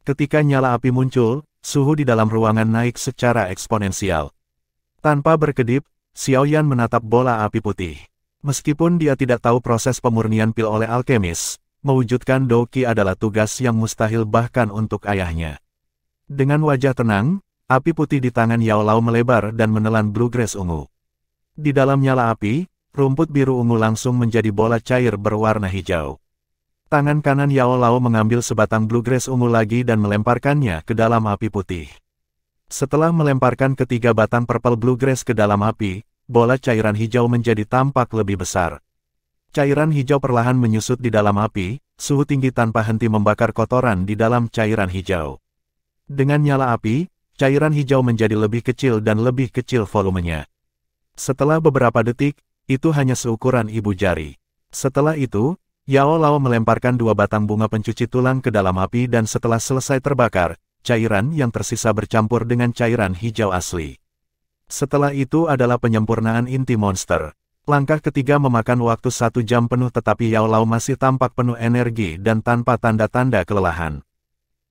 Ketika nyala api muncul, suhu di dalam ruangan naik secara eksponensial. Tanpa berkedip, Xiaoyan menatap bola api putih. Meskipun dia tidak tahu proses pemurnian pil oleh alkemis, mewujudkan Douqi adalah tugas yang mustahil bahkan untuk ayahnya. Dengan wajah tenang, api putih di tangan Yao Lao melebar dan menelan bluegrass ungu. Di dalam nyala api, rumput biru ungu langsung menjadi bola cair berwarna hijau. Tangan kanan Yao Lao mengambil sebatang bluegrass ungu lagi dan melemparkannya ke dalam api putih. Setelah melemparkan ketiga batang purple bluegrass ke dalam api, bola cairan hijau menjadi tampak lebih besar. Cairan hijau perlahan menyusut di dalam api, suhu tinggi tanpa henti membakar kotoran di dalam cairan hijau. Dengan nyala api, cairan hijau menjadi lebih kecil dan lebih kecil volumenya. Setelah beberapa detik, itu hanya seukuran ibu jari. Setelah itu, Yao Lao melemparkan dua batang bunga pencuci tulang ke dalam api dan setelah selesai terbakar, cairan yang tersisa bercampur dengan cairan hijau asli. Setelah itu adalah penyempurnaan inti monster. Langkah ketiga memakan waktu 1 jam penuh tetapi Yao Lao masih tampak penuh energi dan tanpa tanda-tanda kelelahan.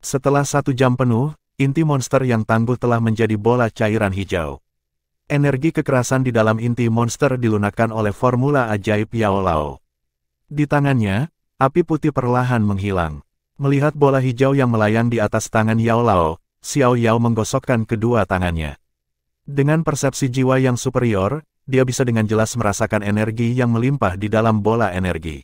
Setelah 1 jam penuh, inti monster yang tangguh telah menjadi bola cairan hijau. Energi kekerasan di dalam inti monster dilunakkan oleh formula ajaib Yao Lao. Di tangannya, api putih perlahan menghilang. Melihat bola hijau yang melayang di atas tangan Yao Lao, Xiao Yao menggosokkan kedua tangannya. Dengan persepsi jiwa yang superior, dia bisa dengan jelas merasakan energi yang melimpah di dalam bola energi.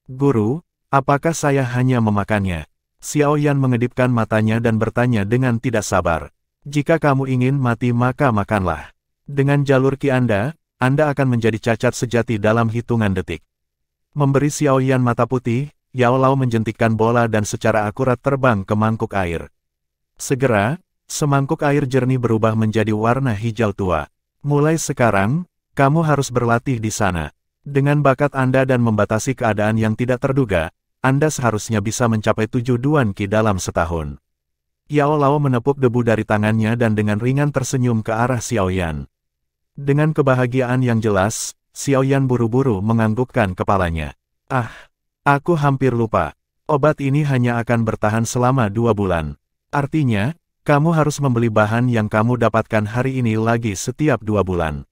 Guru, apakah saya hanya memakannya? Xiao Yan mengedipkan matanya dan bertanya dengan tidak sabar. Jika kamu ingin mati maka makanlah. Dengan jalur ki Anda akan menjadi cacat sejati dalam hitungan detik. Memberi Xiao Yan mata putih, Yao Lao menjentikkan bola dan secara akurat terbang ke mangkuk air. Segera, semangkuk air jernih berubah menjadi warna hijau tua. Mulai sekarang, kamu harus berlatih di sana. Dengan bakat Anda dan membatasi keadaan yang tidak terduga, Anda seharusnya bisa mencapai 7 duan ki dalam setahun. Yao Lao menepuk debu dari tangannya dan dengan ringan tersenyum ke arah Xiao Yan. Dengan kebahagiaan yang jelas, Xiao Yan buru-buru menganggukkan kepalanya. Aku hampir lupa. Obat ini hanya akan bertahan selama 2 bulan. Artinya, kamu harus membeli bahan yang kamu dapatkan hari ini lagi setiap 2 bulan.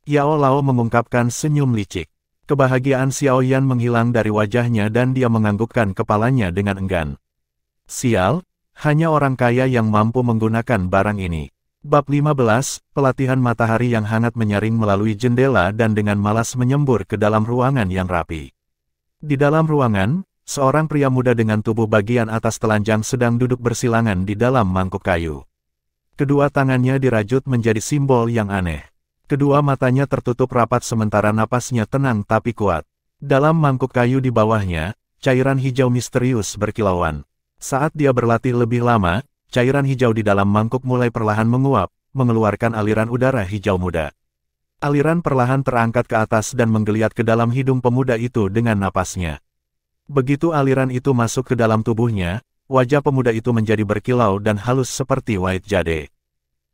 Yao Lao mengungkapkan senyum licik. Kebahagiaan Xiao Yan menghilang dari wajahnya dan dia menganggukkan kepalanya dengan enggan. Sial, hanya orang kaya yang mampu menggunakan barang ini. Bab 15, pelatihan matahari yang hangat menyaring melalui jendela dan dengan malas menyembur ke dalam ruangan yang rapi. Di dalam ruangan, seorang pria muda dengan tubuh bagian atas telanjang sedang duduk bersilangan di dalam mangkuk kayu. Kedua tangannya dirajut menjadi simbol yang aneh. Kedua matanya tertutup rapat sementara napasnya tenang tapi kuat. Dalam mangkuk kayu di bawahnya, cairan hijau misterius berkilauan. Saat dia berlatih lebih lama, cairan hijau di dalam mangkuk mulai perlahan menguap, mengeluarkan aliran udara hijau muda. Aliran perlahan terangkat ke atas dan menggeliat ke dalam hidung pemuda itu dengan napasnya. Begitu aliran itu masuk ke dalam tubuhnya, wajah pemuda itu menjadi berkilau dan halus seperti White Jade.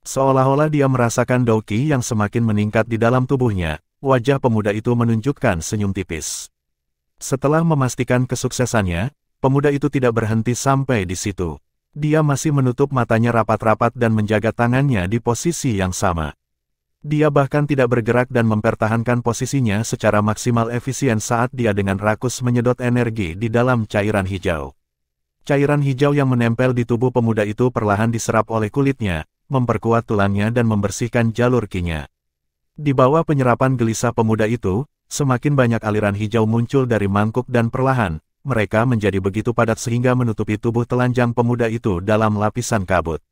Seolah-olah dia merasakan Douqi yang semakin meningkat di dalam tubuhnya, wajah pemuda itu menunjukkan senyum tipis. Setelah memastikan kesuksesannya, pemuda itu tidak berhenti sampai di situ. Dia masih menutup matanya rapat-rapat dan menjaga tangannya di posisi yang sama. Dia bahkan tidak bergerak dan mempertahankan posisinya secara maksimal efisien saat dia dengan rakus menyedot energi di dalam cairan hijau. Cairan hijau yang menempel di tubuh pemuda itu perlahan diserap oleh kulitnya, memperkuat tulangnya dan membersihkan jalur ki-nya. Di bawah penyerapan gelisah pemuda itu, semakin banyak aliran hijau muncul dari mangkuk dan perlahan, mereka menjadi begitu padat sehingga menutupi tubuh telanjang pemuda itu dalam lapisan kabut.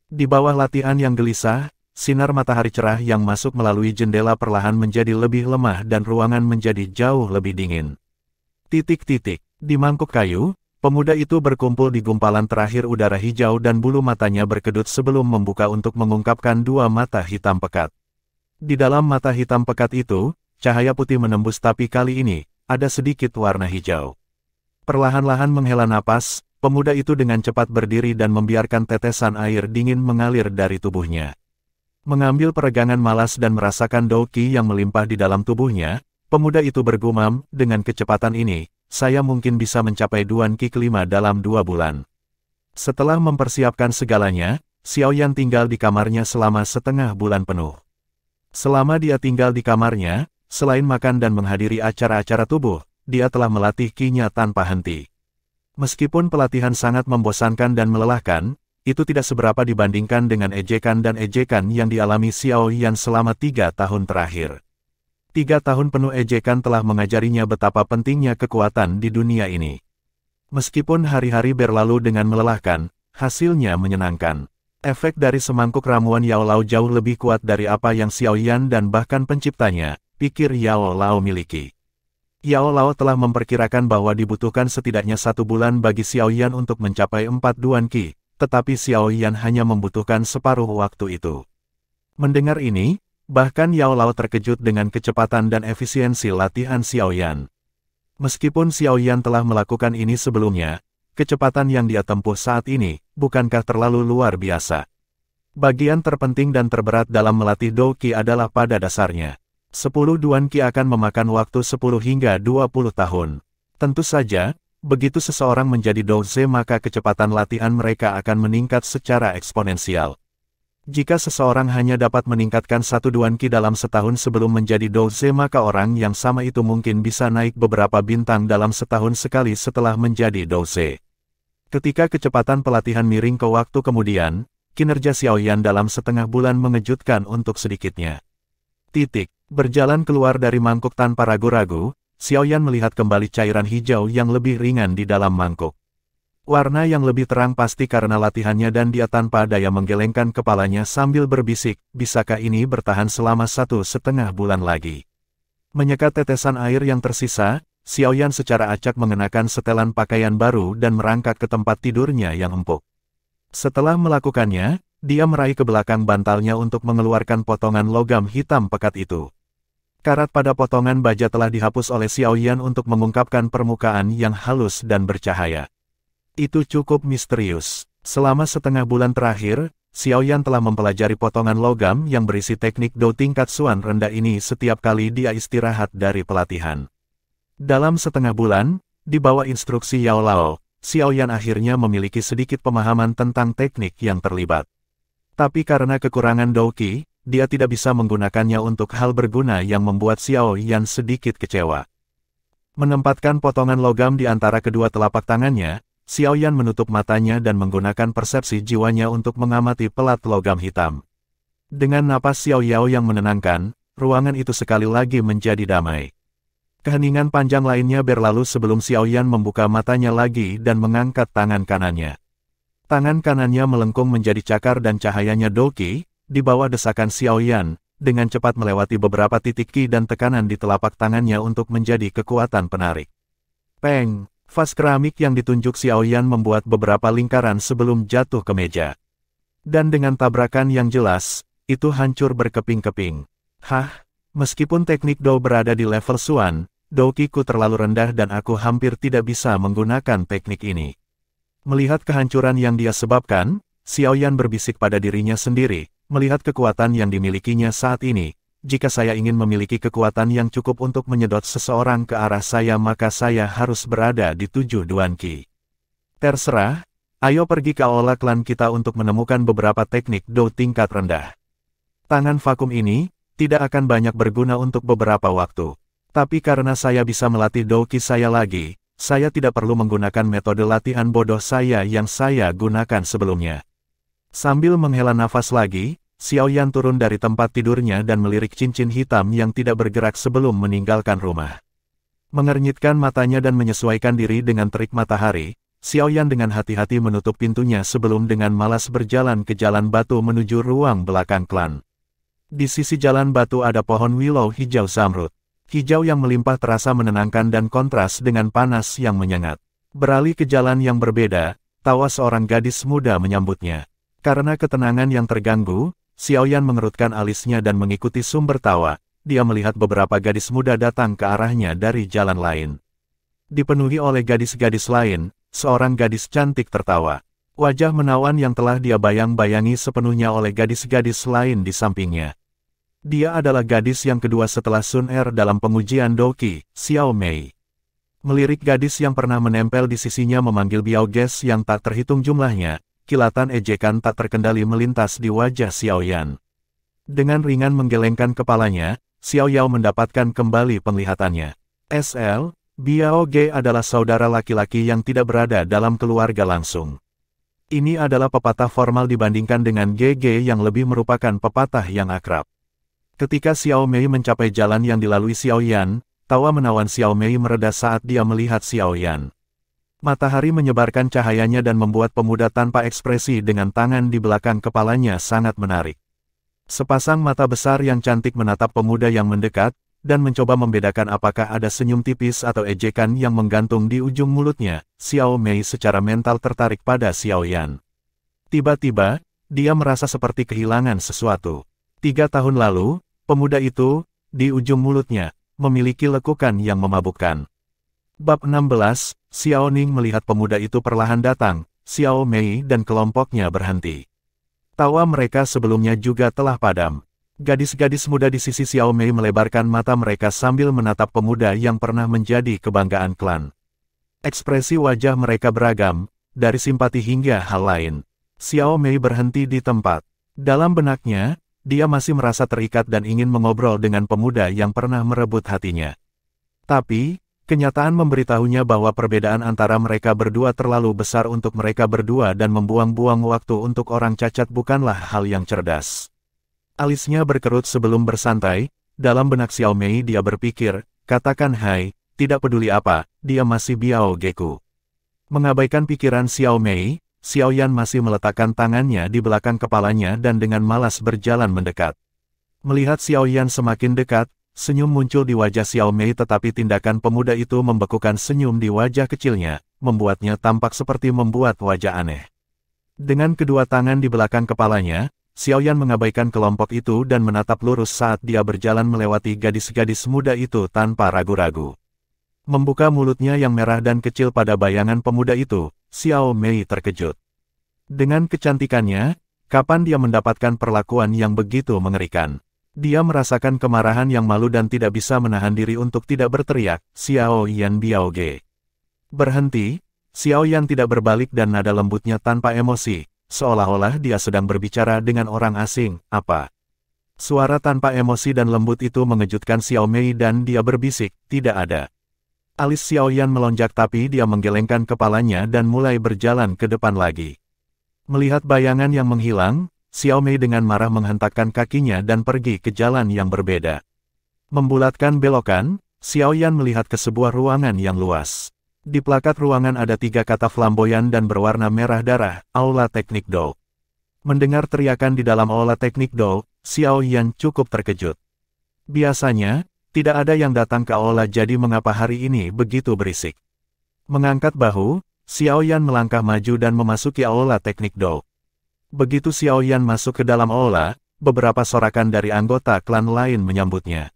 Di bawah latihan yang gelisah, sinar matahari cerah yang masuk melalui jendela perlahan menjadi lebih lemah dan ruangan menjadi jauh lebih dingin. Di mangkuk kayu, pemuda itu berkumpul di gumpalan terakhir udara hijau dan bulu matanya berkedut sebelum membuka untuk mengungkapkan dua mata hitam pekat. Di dalam mata hitam pekat itu, cahaya putih menembus tapi kali ini, ada sedikit warna hijau. Perlahan-lahan menghela napas, pemuda itu dengan cepat berdiri dan membiarkan tetesan air dingin mengalir dari tubuhnya. Mengambil peregangan malas dan merasakan Douqi yang melimpah di dalam tubuhnya, pemuda itu bergumam, dengan kecepatan ini, saya mungkin bisa mencapai Duan Qi kelima dalam 2 bulan. Setelah mempersiapkan segalanya, Xiaoyan tinggal di kamarnya selama setengah bulan penuh. Selama dia tinggal di kamarnya, selain makan dan menghadiri acara-acara tubuh, dia telah melatih Qi-nya tanpa henti. Meskipun pelatihan sangat membosankan dan melelahkan, itu tidak seberapa dibandingkan dengan ejekan dan ejekan yang dialami Xiaoyan selama 3 tahun terakhir. 3 tahun penuh ejekan telah mengajarinya betapa pentingnya kekuatan di dunia ini. Meskipun hari-hari berlalu dengan melelahkan, hasilnya menyenangkan. Efek dari semangkuk ramuan Yao Lao jauh lebih kuat dari apa yang Xiaoyan dan bahkan penciptanya, pikir Yao Lao miliki. Yao Lao telah memperkirakan bahwa dibutuhkan setidaknya 1 bulan bagi Xiaoyan untuk mencapai 4 Duan Qi, tetapi Xiaoyan hanya membutuhkan separuh waktu itu. Mendengar ini, bahkan Yao Lao terkejut dengan kecepatan dan efisiensi latihan Xiaoyan. Meskipun Xiaoyan telah melakukan ini sebelumnya, kecepatan yang dia tempuh saat ini, bukankah terlalu luar biasa? Bagian terpenting dan terberat dalam melatih Douqi adalah pada dasarnya. 10 Duan Qi akan memakan waktu 10 hingga 20 tahun. Tentu saja, begitu seseorang menjadi Douze maka kecepatan latihan mereka akan meningkat secara eksponensial. Jika seseorang hanya dapat meningkatkan 1 Duan Qi dalam setahun sebelum menjadi Douze maka orang yang sama itu mungkin bisa naik beberapa bintang dalam setahun sekali setelah menjadi Douze. Ketika kecepatan pelatihan miring ke waktu kemudian, kinerja Xiaoyan dalam setengah bulan mengejutkan untuk sedikitnya. Berjalan keluar dari mangkuk tanpa ragu-ragu, Xiaoyan melihat kembali cairan hijau yang lebih ringan di dalam mangkuk. Warna yang lebih terang pasti karena latihannya dan dia tanpa daya menggelengkan kepalanya sambil berbisik, bisakah ini bertahan selama 1,5 bulan lagi? Menyekat tetesan air yang tersisa, Xiaoyan secara acak mengenakan setelan pakaian baru dan merangkak ke tempat tidurnya yang empuk. Setelah melakukannya, dia meraih ke belakang bantalnya untuk mengeluarkan potongan logam hitam pekat itu. Karat pada potongan baja telah dihapus oleh Xiaoyan untuk mengungkapkan permukaan yang halus dan bercahaya. Itu cukup misterius. Selama setengah bulan terakhir, Xiaoyan telah mempelajari potongan logam yang berisi teknik Dou tingkat Xuan rendah ini setiap kali dia istirahat dari pelatihan. Dalam setengah bulan, di bawah instruksi Yao Lao, Xiaoyan akhirnya memiliki sedikit pemahaman tentang teknik yang terlibat. Tapi karena kekurangan Douqi, dia tidak bisa menggunakannya untuk hal berguna yang membuat Xiaoyan sedikit kecewa. Menempatkan potongan logam di antara kedua telapak tangannya, Xiaoyan menutup matanya dan menggunakan persepsi jiwanya untuk mengamati pelat logam hitam. Dengan napas Xiaoyao yang menenangkan, ruangan itu sekali lagi menjadi damai. Keheningan panjang lainnya berlalu sebelum Xiaoyan membuka matanya lagi dan mengangkat tangan kanannya. Tangan kanannya melengkung menjadi cakar dan cahayanya Douqi, di bawah desakan Xiaoyan, dengan cepat melewati beberapa titik Qi dan tekanan di telapak tangannya untuk menjadi kekuatan penarik. Peng! Vas keramik yang ditunjuk Xiaoyan membuat beberapa lingkaran sebelum jatuh ke meja. Dan dengan tabrakan yang jelas, itu hancur berkeping-keping. Hah? Meskipun teknik Dou berada di level Xuan, Douqi-ku terlalu rendah dan aku hampir tidak bisa menggunakan teknik ini. Melihat kehancuran yang dia sebabkan, Xiaoyan berbisik pada dirinya sendiri, melihat kekuatan yang dimilikinya saat ini. Jika saya ingin memiliki kekuatan yang cukup untuk menyedot seseorang ke arah saya maka saya harus berada di 7 Duan Qi. Terserah, ayo pergi ke aula klan kita untuk menemukan beberapa teknik Dou tingkat rendah. Tangan vakum ini tidak akan banyak berguna untuk beberapa waktu. Tapi karena saya bisa melatih Douqi saya lagi, saya tidak perlu menggunakan metode latihan bodoh saya yang saya gunakan sebelumnya. Sambil menghela nafas lagi, Xiaoyan turun dari tempat tidurnya dan melirik cincin hitam yang tidak bergerak sebelum meninggalkan rumah. Mengernyitkan matanya dan menyesuaikan diri dengan terik matahari, Xiaoyan dengan hati-hati menutup pintunya sebelum dengan malas berjalan ke jalan batu menuju ruang belakang klan. Di sisi jalan batu ada pohon willow hijau zamrud. Hijau yang melimpah terasa menenangkan dan kontras dengan panas yang menyengat. Beralih ke jalan yang berbeda, tawa seorang gadis muda menyambutnya. Karena ketenangan yang terganggu, Xiaoyan mengerutkan alisnya dan mengikuti sumber tawa. Dia melihat beberapa gadis muda datang ke arahnya dari jalan lain. Dipenuhi oleh gadis-gadis lain, seorang gadis cantik tertawa. Wajah menawan yang telah dia bayang-bayangi sepenuhnya oleh gadis-gadis lain di sampingnya. Dia adalah gadis yang kedua setelah Sun Er dalam pengujian Doqi, Xiao Mei. Melirik gadis yang pernah menempel di sisinya memanggil Biaoges yang tak terhitung jumlahnya, kilatan ejekan tak terkendali melintas di wajah Xiao Yan. Dengan ringan menggelengkan kepalanya, Xiao Yao mendapatkan kembali penglihatannya. SL, Biaoge adalah saudara laki-laki yang tidak berada dalam keluarga langsung. Ini adalah pepatah formal dibandingkan dengan GG yang lebih merupakan pepatah yang akrab. Ketika Xiao Mei mencapai jalan yang dilalui Xiao Yan, tawa menawan Xiao Mei mereda saat dia melihat Xiao Yan. Matahari menyebarkan cahayanya dan membuat pemuda tanpa ekspresi dengan tangan di belakang kepalanya sangat menarik. Sepasang mata besar yang cantik menatap pemuda yang mendekat, dan mencoba membedakan apakah ada senyum tipis atau ejekan yang menggantung di ujung mulutnya. Xiao Mei secara mental tertarik pada Xiao Yan. Tiba-tiba, dia merasa seperti kehilangan sesuatu. 3 tahun lalu, pemuda itu, di ujung mulutnya, memiliki lekukan yang memabukkan. Bab 16, Xiao Ning melihat pemuda itu perlahan datang, Xiao Mei dan kelompoknya berhenti. Tawa mereka sebelumnya juga telah padam. Gadis-gadis muda di sisi Xiao Mei melebarkan mata mereka sambil menatap pemuda yang pernah menjadi kebanggaan klan. Ekspresi wajah mereka beragam, dari simpati hingga hal lain. Xiao Mei berhenti di tempat. Dalam benaknya, dia masih merasa terikat dan ingin mengobrol dengan pemuda yang pernah merebut hatinya. Tapi, kenyataan memberitahunya bahwa perbedaan antara mereka berdua terlalu besar untuk mereka berdua dan membuang-buang waktu untuk orang cacat bukanlah hal yang cerdas. Alisnya berkerut sebelum bersantai, dalam benak Xiao Mei dia berpikir, katakan hai, tidak peduli apa, dia masih Biaogeku. Mengabaikan pikiran Xiao Mei, Xiao Yan masih meletakkan tangannya di belakang kepalanya dan dengan malas berjalan mendekat. Melihat Xiao Yan semakin dekat, senyum muncul di wajah Xiao Mei tetapi tindakan pemuda itu membekukan senyum di wajah kecilnya, membuatnya tampak seperti membuat wajah aneh. Dengan kedua tangan di belakang kepalanya, Xiao Yan mengabaikan kelompok itu dan menatap lurus saat dia berjalan melewati gadis-gadis muda itu tanpa ragu-ragu. Membuka mulutnya yang merah dan kecil pada bayangan pemuda itu, Xiao Mei terkejut. Dengan kecantikannya, kapan dia mendapatkan perlakuan yang begitu mengerikan? Dia merasakan kemarahan yang malu dan tidak bisa menahan diri untuk tidak berteriak, Xiao Yan Biaoge. Berhenti, Xiao Yan tidak berbalik dan nada lembutnya tanpa emosi. Seolah-olah dia sedang berbicara dengan orang asing, apa? Suara tanpa emosi dan lembut itu mengejutkan Xiao Mei dan dia berbisik, tidak ada. Alis Xiao Yan melonjak tapi dia menggelengkan kepalanya dan mulai berjalan ke depan lagi. Melihat bayangan yang menghilang, Xiao Mei dengan marah menghentakkan kakinya dan pergi ke jalan yang berbeda. Membulatkan belokan, Xiao Yan melihat ke sebuah ruangan yang luas. Di plakat ruangan ada 3 kata flamboyan dan berwarna merah darah, Aula Teknik Do. Mendengar teriakan di dalam Aula Teknik Do, Xiao Yan cukup terkejut. Biasanya, tidak ada yang datang ke Aula jadi mengapa hari ini begitu berisik. Mengangkat bahu, Xiao Yan melangkah maju dan memasuki Aula Teknik Do. Begitu Xiao Yan masuk ke dalam Aula, beberapa sorakan dari anggota klan lain menyambutnya.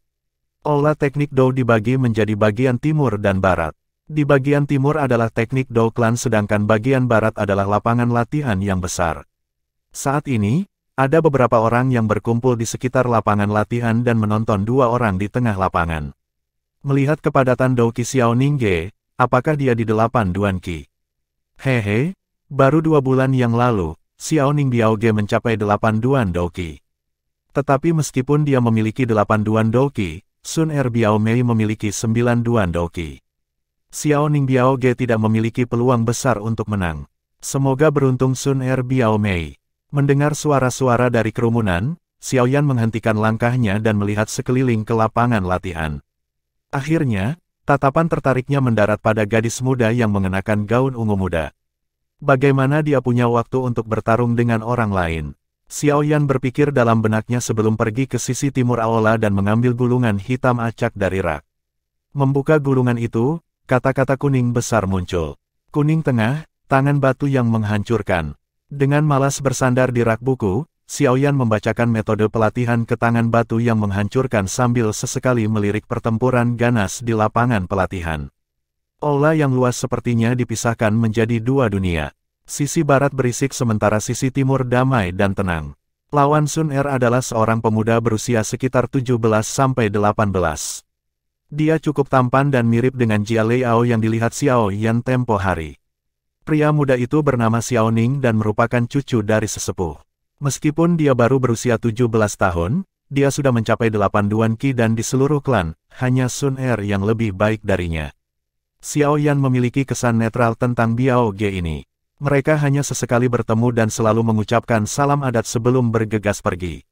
Aula Teknik Do dibagi menjadi bagian timur dan barat. Di bagian timur adalah teknik Do Klan sedangkan bagian barat adalah lapangan latihan yang besar. Saat ini, ada beberapa orang yang berkumpul di sekitar lapangan latihan dan menonton 2 orang di tengah lapangan. Melihat kepadatan Doqi Xiao Ningge, apakah dia di 8 Duan Qi? Hehe, baru 2 bulan yang lalu, Xiao Ning Biaoge mencapai 8 Duan Doqi. Tetapi meskipun dia memiliki 8 Duan Doqi, Sun Er Biao Mei memiliki 9 Duan Doqi. Xiao Ning Biaoge tidak memiliki peluang besar untuk menang. Semoga beruntung Sun Er Biao Mei. Mendengar suara-suara dari kerumunan, Xiao Yan menghentikan langkahnya dan melihat sekeliling ke lapangan latihan. Akhirnya, tatapan tertariknya mendarat pada gadis muda yang mengenakan gaun ungu muda. Bagaimana dia punya waktu untuk bertarung dengan orang lain? Xiao Yan berpikir dalam benaknya sebelum pergi ke sisi timur aula dan mengambil gulungan hitam acak dari rak. Membuka gulungan itu, kata-kata kuning besar muncul. Kuning tengah, tangan batu yang menghancurkan. Dengan malas bersandar di rak buku, Xiao Yan membacakan metode pelatihan ke tangan batu yang menghancurkan sambil sesekali melirik pertempuran ganas di lapangan pelatihan. Aula yang luas sepertinya dipisahkan menjadi 2 dunia. Sisi barat berisik sementara sisi timur damai dan tenang. Lawan Sun Er adalah seorang pemuda berusia sekitar 17-18. Dia cukup tampan dan mirip dengan Jia Liao yang dilihat Xiao Yan tempo hari. Pria muda itu bernama Xiao Ning dan merupakan cucu dari sesepuh. Meskipun dia baru berusia 17 tahun, dia sudah mencapai 8 Duan Qi dan di seluruh klan, hanya Sun Er yang lebih baik darinya. Xiao Yan memiliki kesan netral tentang Biao Ge ini. Mereka hanya sesekali bertemu dan selalu mengucapkan salam adat sebelum bergegas pergi.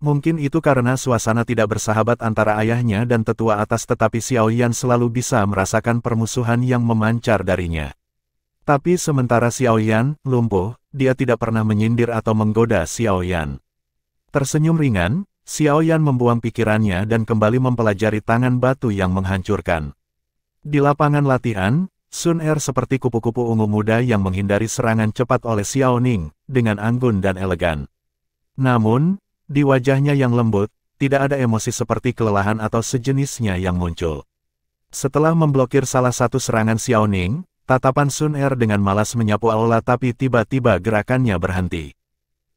Mungkin itu karena suasana tidak bersahabat antara ayahnya dan tetua atas, tetapi Xiao Yan selalu bisa merasakan permusuhan yang memancar darinya. Tapi sementara Xiao Yan lumpuh, dia tidak pernah menyindir atau menggoda Xiao Yan. Tersenyum ringan, Xiao Yan membuang pikirannya dan kembali mempelajari tangan batu yang menghancurkan. Di lapangan latihan, Sun Er seperti kupu-kupu ungu muda yang menghindari serangan cepat oleh Xiao Ning, dengan anggun dan elegan. Namun, di wajahnya yang lembut, tidak ada emosi seperti kelelahan atau sejenisnya yang muncul. Setelah memblokir salah satu serangan Xiao Ning, tatapan Sun Er dengan malas menyapu aula, tapi tiba-tiba gerakannya berhenti.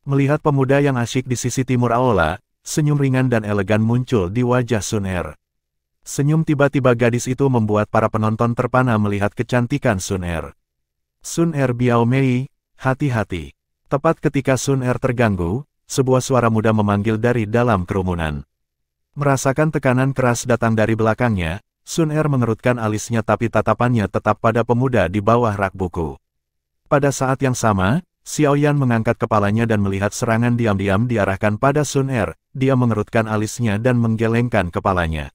Melihat pemuda yang asyik di sisi timur aula, senyum ringan dan elegan muncul di wajah Sun Er. Senyum tiba-tiba gadis itu membuat para penonton terpana melihat kecantikan Sun Er. Sun Er Biao Mei, hati-hati. Tepat ketika Sun Er terganggu, sebuah suara muda memanggil dari dalam kerumunan. Merasakan tekanan keras datang dari belakangnya, Sun Er mengerutkan alisnya tapi tatapannya tetap pada pemuda di bawah rak buku. Pada saat yang sama, Xiao Yan mengangkat kepalanya dan melihat serangan diam-diam diarahkan pada Sun Er. Dia mengerutkan alisnya dan menggelengkan kepalanya.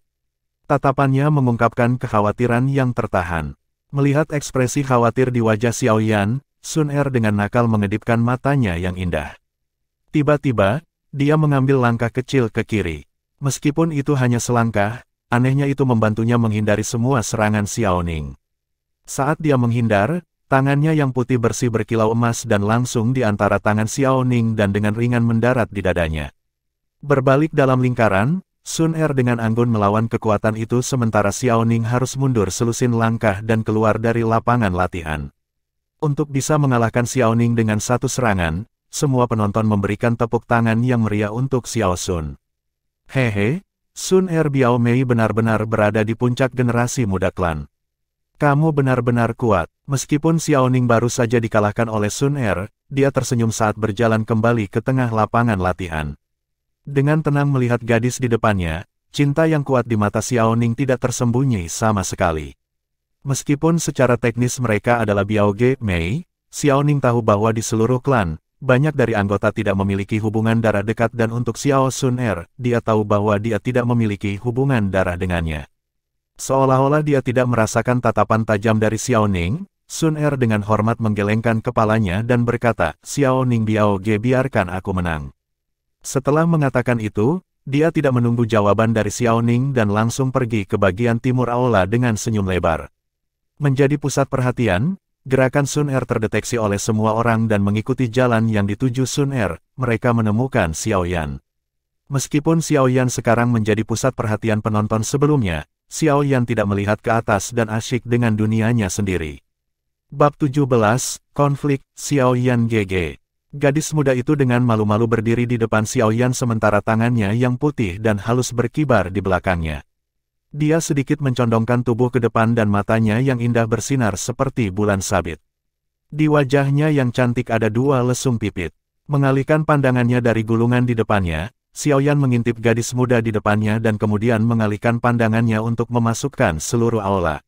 Tatapannya mengungkapkan kekhawatiran yang tertahan. Melihat ekspresi khawatir di wajah Xiao Yan, Sun Er dengan nakal mengedipkan matanya yang indah. Tiba-tiba, dia mengambil langkah kecil ke kiri. Meskipun itu hanya selangkah, anehnya itu membantunya menghindari semua serangan Xiao Ning. Saat dia menghindar, tangannya yang putih bersih berkilau emas dan langsung di antara tangan Xiao Ning dan dengan ringan mendarat di dadanya. Berbalik dalam lingkaran, Sun Er dengan anggun melawan kekuatan itu sementara Xiao Ning harus mundur selusin langkah dan keluar dari lapangan latihan. Untuk bisa mengalahkan Xiao Ning dengan satu serangan, semua penonton memberikan tepuk tangan yang meriah untuk Xiao Sun. Hehe, Sun Er Biao Mei benar-benar berada di puncak generasi muda klan. Kamu benar-benar kuat. Meskipun Xiao Ning baru saja dikalahkan oleh Sun Er, dia tersenyum saat berjalan kembali ke tengah lapangan latihan. Dengan tenang melihat gadis di depannya, cinta yang kuat di mata Xiao Ning tidak tersembunyi sama sekali. Meskipun secara teknis mereka adalah Biao Ge Mei, Xiao Ning tahu bahwa di seluruh klan, banyak dari anggota tidak memiliki hubungan darah dekat dan untuk Xiao Sun Er, dia tahu bahwa dia tidak memiliki hubungan darah dengannya. Seolah-olah dia tidak merasakan tatapan tajam dari Xiao Ning, Sun Er dengan hormat menggelengkan kepalanya dan berkata, Xiao Ning Biao Ge, biarkan aku menang. Setelah mengatakan itu, dia tidak menunggu jawaban dari Xiao Ning dan langsung pergi ke bagian timur aula dengan senyum lebar. Menjadi pusat perhatian, gerakan Sun Er terdeteksi oleh semua orang dan mengikuti jalan yang dituju Sun Er, mereka menemukan Xiao Yan. Meskipun Xiao Yan sekarang menjadi pusat perhatian penonton sebelumnya, Xiao Yan tidak melihat ke atas dan asyik dengan dunianya sendiri. Bab 17, Konflik, Xiao Yan GG. Gadis muda itu dengan malu-malu berdiri di depan Xiao Yan sementara tangannya yang putih dan halus berkibar di belakangnya. Dia sedikit mencondongkan tubuh ke depan dan matanya yang indah bersinar seperti bulan sabit. Di wajahnya yang cantik ada dua lesung pipit. Mengalihkan pandangannya dari gulungan di depannya, Xiao Yan mengintip gadis muda di depannya dan kemudian mengalihkan pandangannya untuk memasukkan seluruh aula.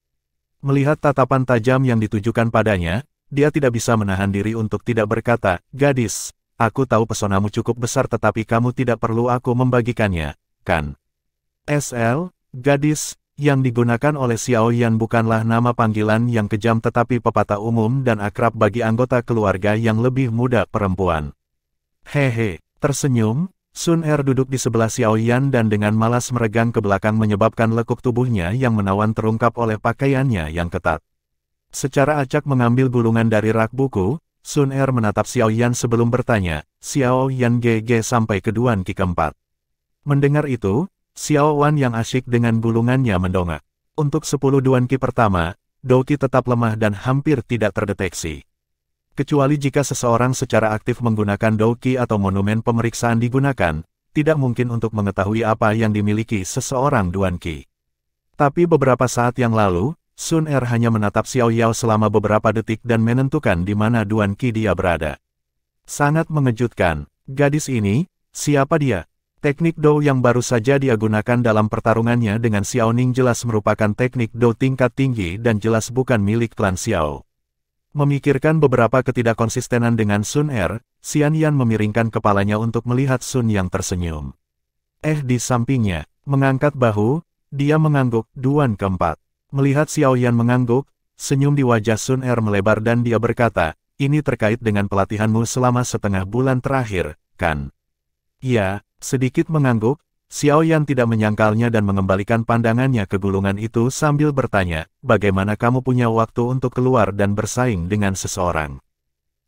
Melihat tatapan tajam yang ditujukan padanya, dia tidak bisa menahan diri untuk tidak berkata, gadis, aku tahu pesonamu cukup besar tetapi kamu tidak perlu aku membagikannya, kan? SL, gadis, yang digunakan oleh Xiao Yan bukanlah nama panggilan yang kejam tetapi pepatah umum dan akrab bagi anggota keluarga yang lebih muda perempuan. Hehe, tersenyum, Sun Er duduk di sebelah Xiao Yan dan dengan malas meregang ke belakang menyebabkan lekuk tubuhnya yang menawan terungkap oleh pakaiannya yang ketat. Secara acak mengambil gulungan dari rak buku, Sun Er menatap Xiao Yan sebelum bertanya, Xiao Yan GG sampai ke Duan Qi keempat. Mendengar itu, Xiao Wan yang asyik dengan gulungannya mendongak. Untuk 10 Duan Qi pertama, Douqi tetap lemah dan hampir tidak terdeteksi. Kecuali jika seseorang secara aktif menggunakan Douki atau monumen pemeriksaan digunakan, tidak mungkin untuk mengetahui apa yang dimiliki seseorang Duan Qi. Tapi beberapa saat yang lalu, Sun Er hanya menatap Xiao Yao selama beberapa detik dan menentukan di mana Duan Qi dia berada. Sangat mengejutkan. Gadis ini, siapa dia? Teknik Dou yang baru saja dia gunakan dalam pertarungannya dengan Xiao Ning jelas merupakan teknik Dou tingkat tinggi dan jelas bukan milik klan Xiao. Memikirkan beberapa ketidakkonsistenan dengan Sun Er, Xian Yan memiringkan kepalanya untuk melihat Sun yang tersenyum. Di sampingnya, mengangkat bahu, dia mengangguk. Duan keempat. Melihat Xiao Yan mengangguk, senyum di wajah Sun Er melebar dan dia berkata, ini terkait dengan pelatihanmu selama setengah bulan terakhir, kan? Ya, sedikit mengangguk, Xiao Yan tidak menyangkalnya dan mengembalikan pandangannya ke gulungan itu sambil bertanya, bagaimana kamu punya waktu untuk keluar dan bersaing dengan seseorang?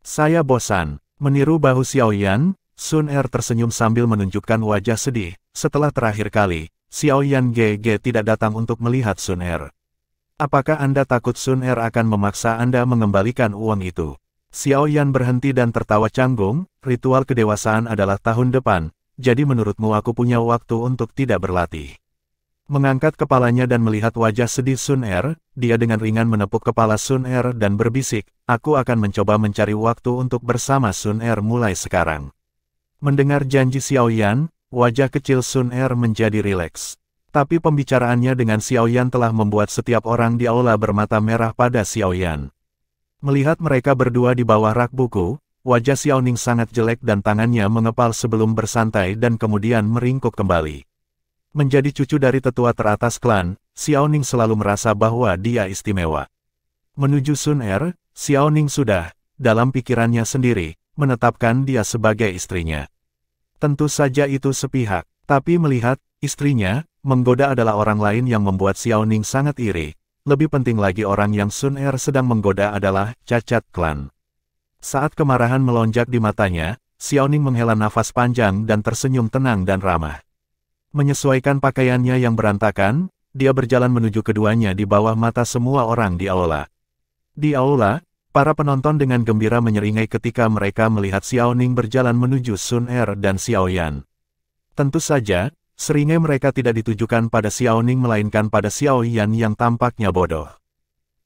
Saya bosan. Meniru bahu Xiao Yan, Sun Er tersenyum sambil menunjukkan wajah sedih. Setelah terakhir kali, Xiao Yan GG tidak datang untuk melihat Sun Er. Apakah Anda takut Sun Er akan memaksa Anda mengembalikan uang itu? Xiao Yan berhenti dan tertawa canggung, ritual kedewasaan adalah tahun depan. Jadi menurutmu aku punya waktu untuk tidak berlatih? Mengangkat kepalanya dan melihat wajah sedih Sun Er, dia dengan ringan menepuk kepala Sun Er dan berbisik, aku akan mencoba mencari waktu untuk bersama Sun Er mulai sekarang. Mendengar janji Xiao Yan, wajah kecil Sun Er menjadi rileks. Tapi pembicaraannya dengan Xiao Yan telah membuat setiap orang di aula bermata merah pada Xiao Yan. Melihat mereka berdua di bawah rak buku, wajah Xiao Ning sangat jelek dan tangannya mengepal sebelum bersantai dan kemudian meringkuk kembali. Menjadi cucu dari tetua teratas klan, Xiao Ning selalu merasa bahwa dia istimewa. Menuju Sun Er, Xiao Ning sudah, dalam pikirannya sendiri, menetapkan dia sebagai istrinya. Tentu saja itu sepihak, tapi melihat istrinya menggoda adalah orang lain yang membuat Xiao Ning sangat iri. Lebih penting lagi orang yang Sun Er sedang menggoda adalah cacat klan. Saat kemarahan melonjak di matanya, Xiao Ning menghela nafas panjang dan tersenyum tenang dan ramah. Menyesuaikan pakaiannya yang berantakan, dia berjalan menuju keduanya di bawah mata semua orang di aula. Di aula, para penonton dengan gembira menyeringai ketika mereka melihat Xiao Ning berjalan menuju Sun Er dan Xiao Yan. Tentu saja, seringai mereka tidak ditujukan pada Xiao Ning melainkan pada Xiao Yan yang tampaknya bodoh.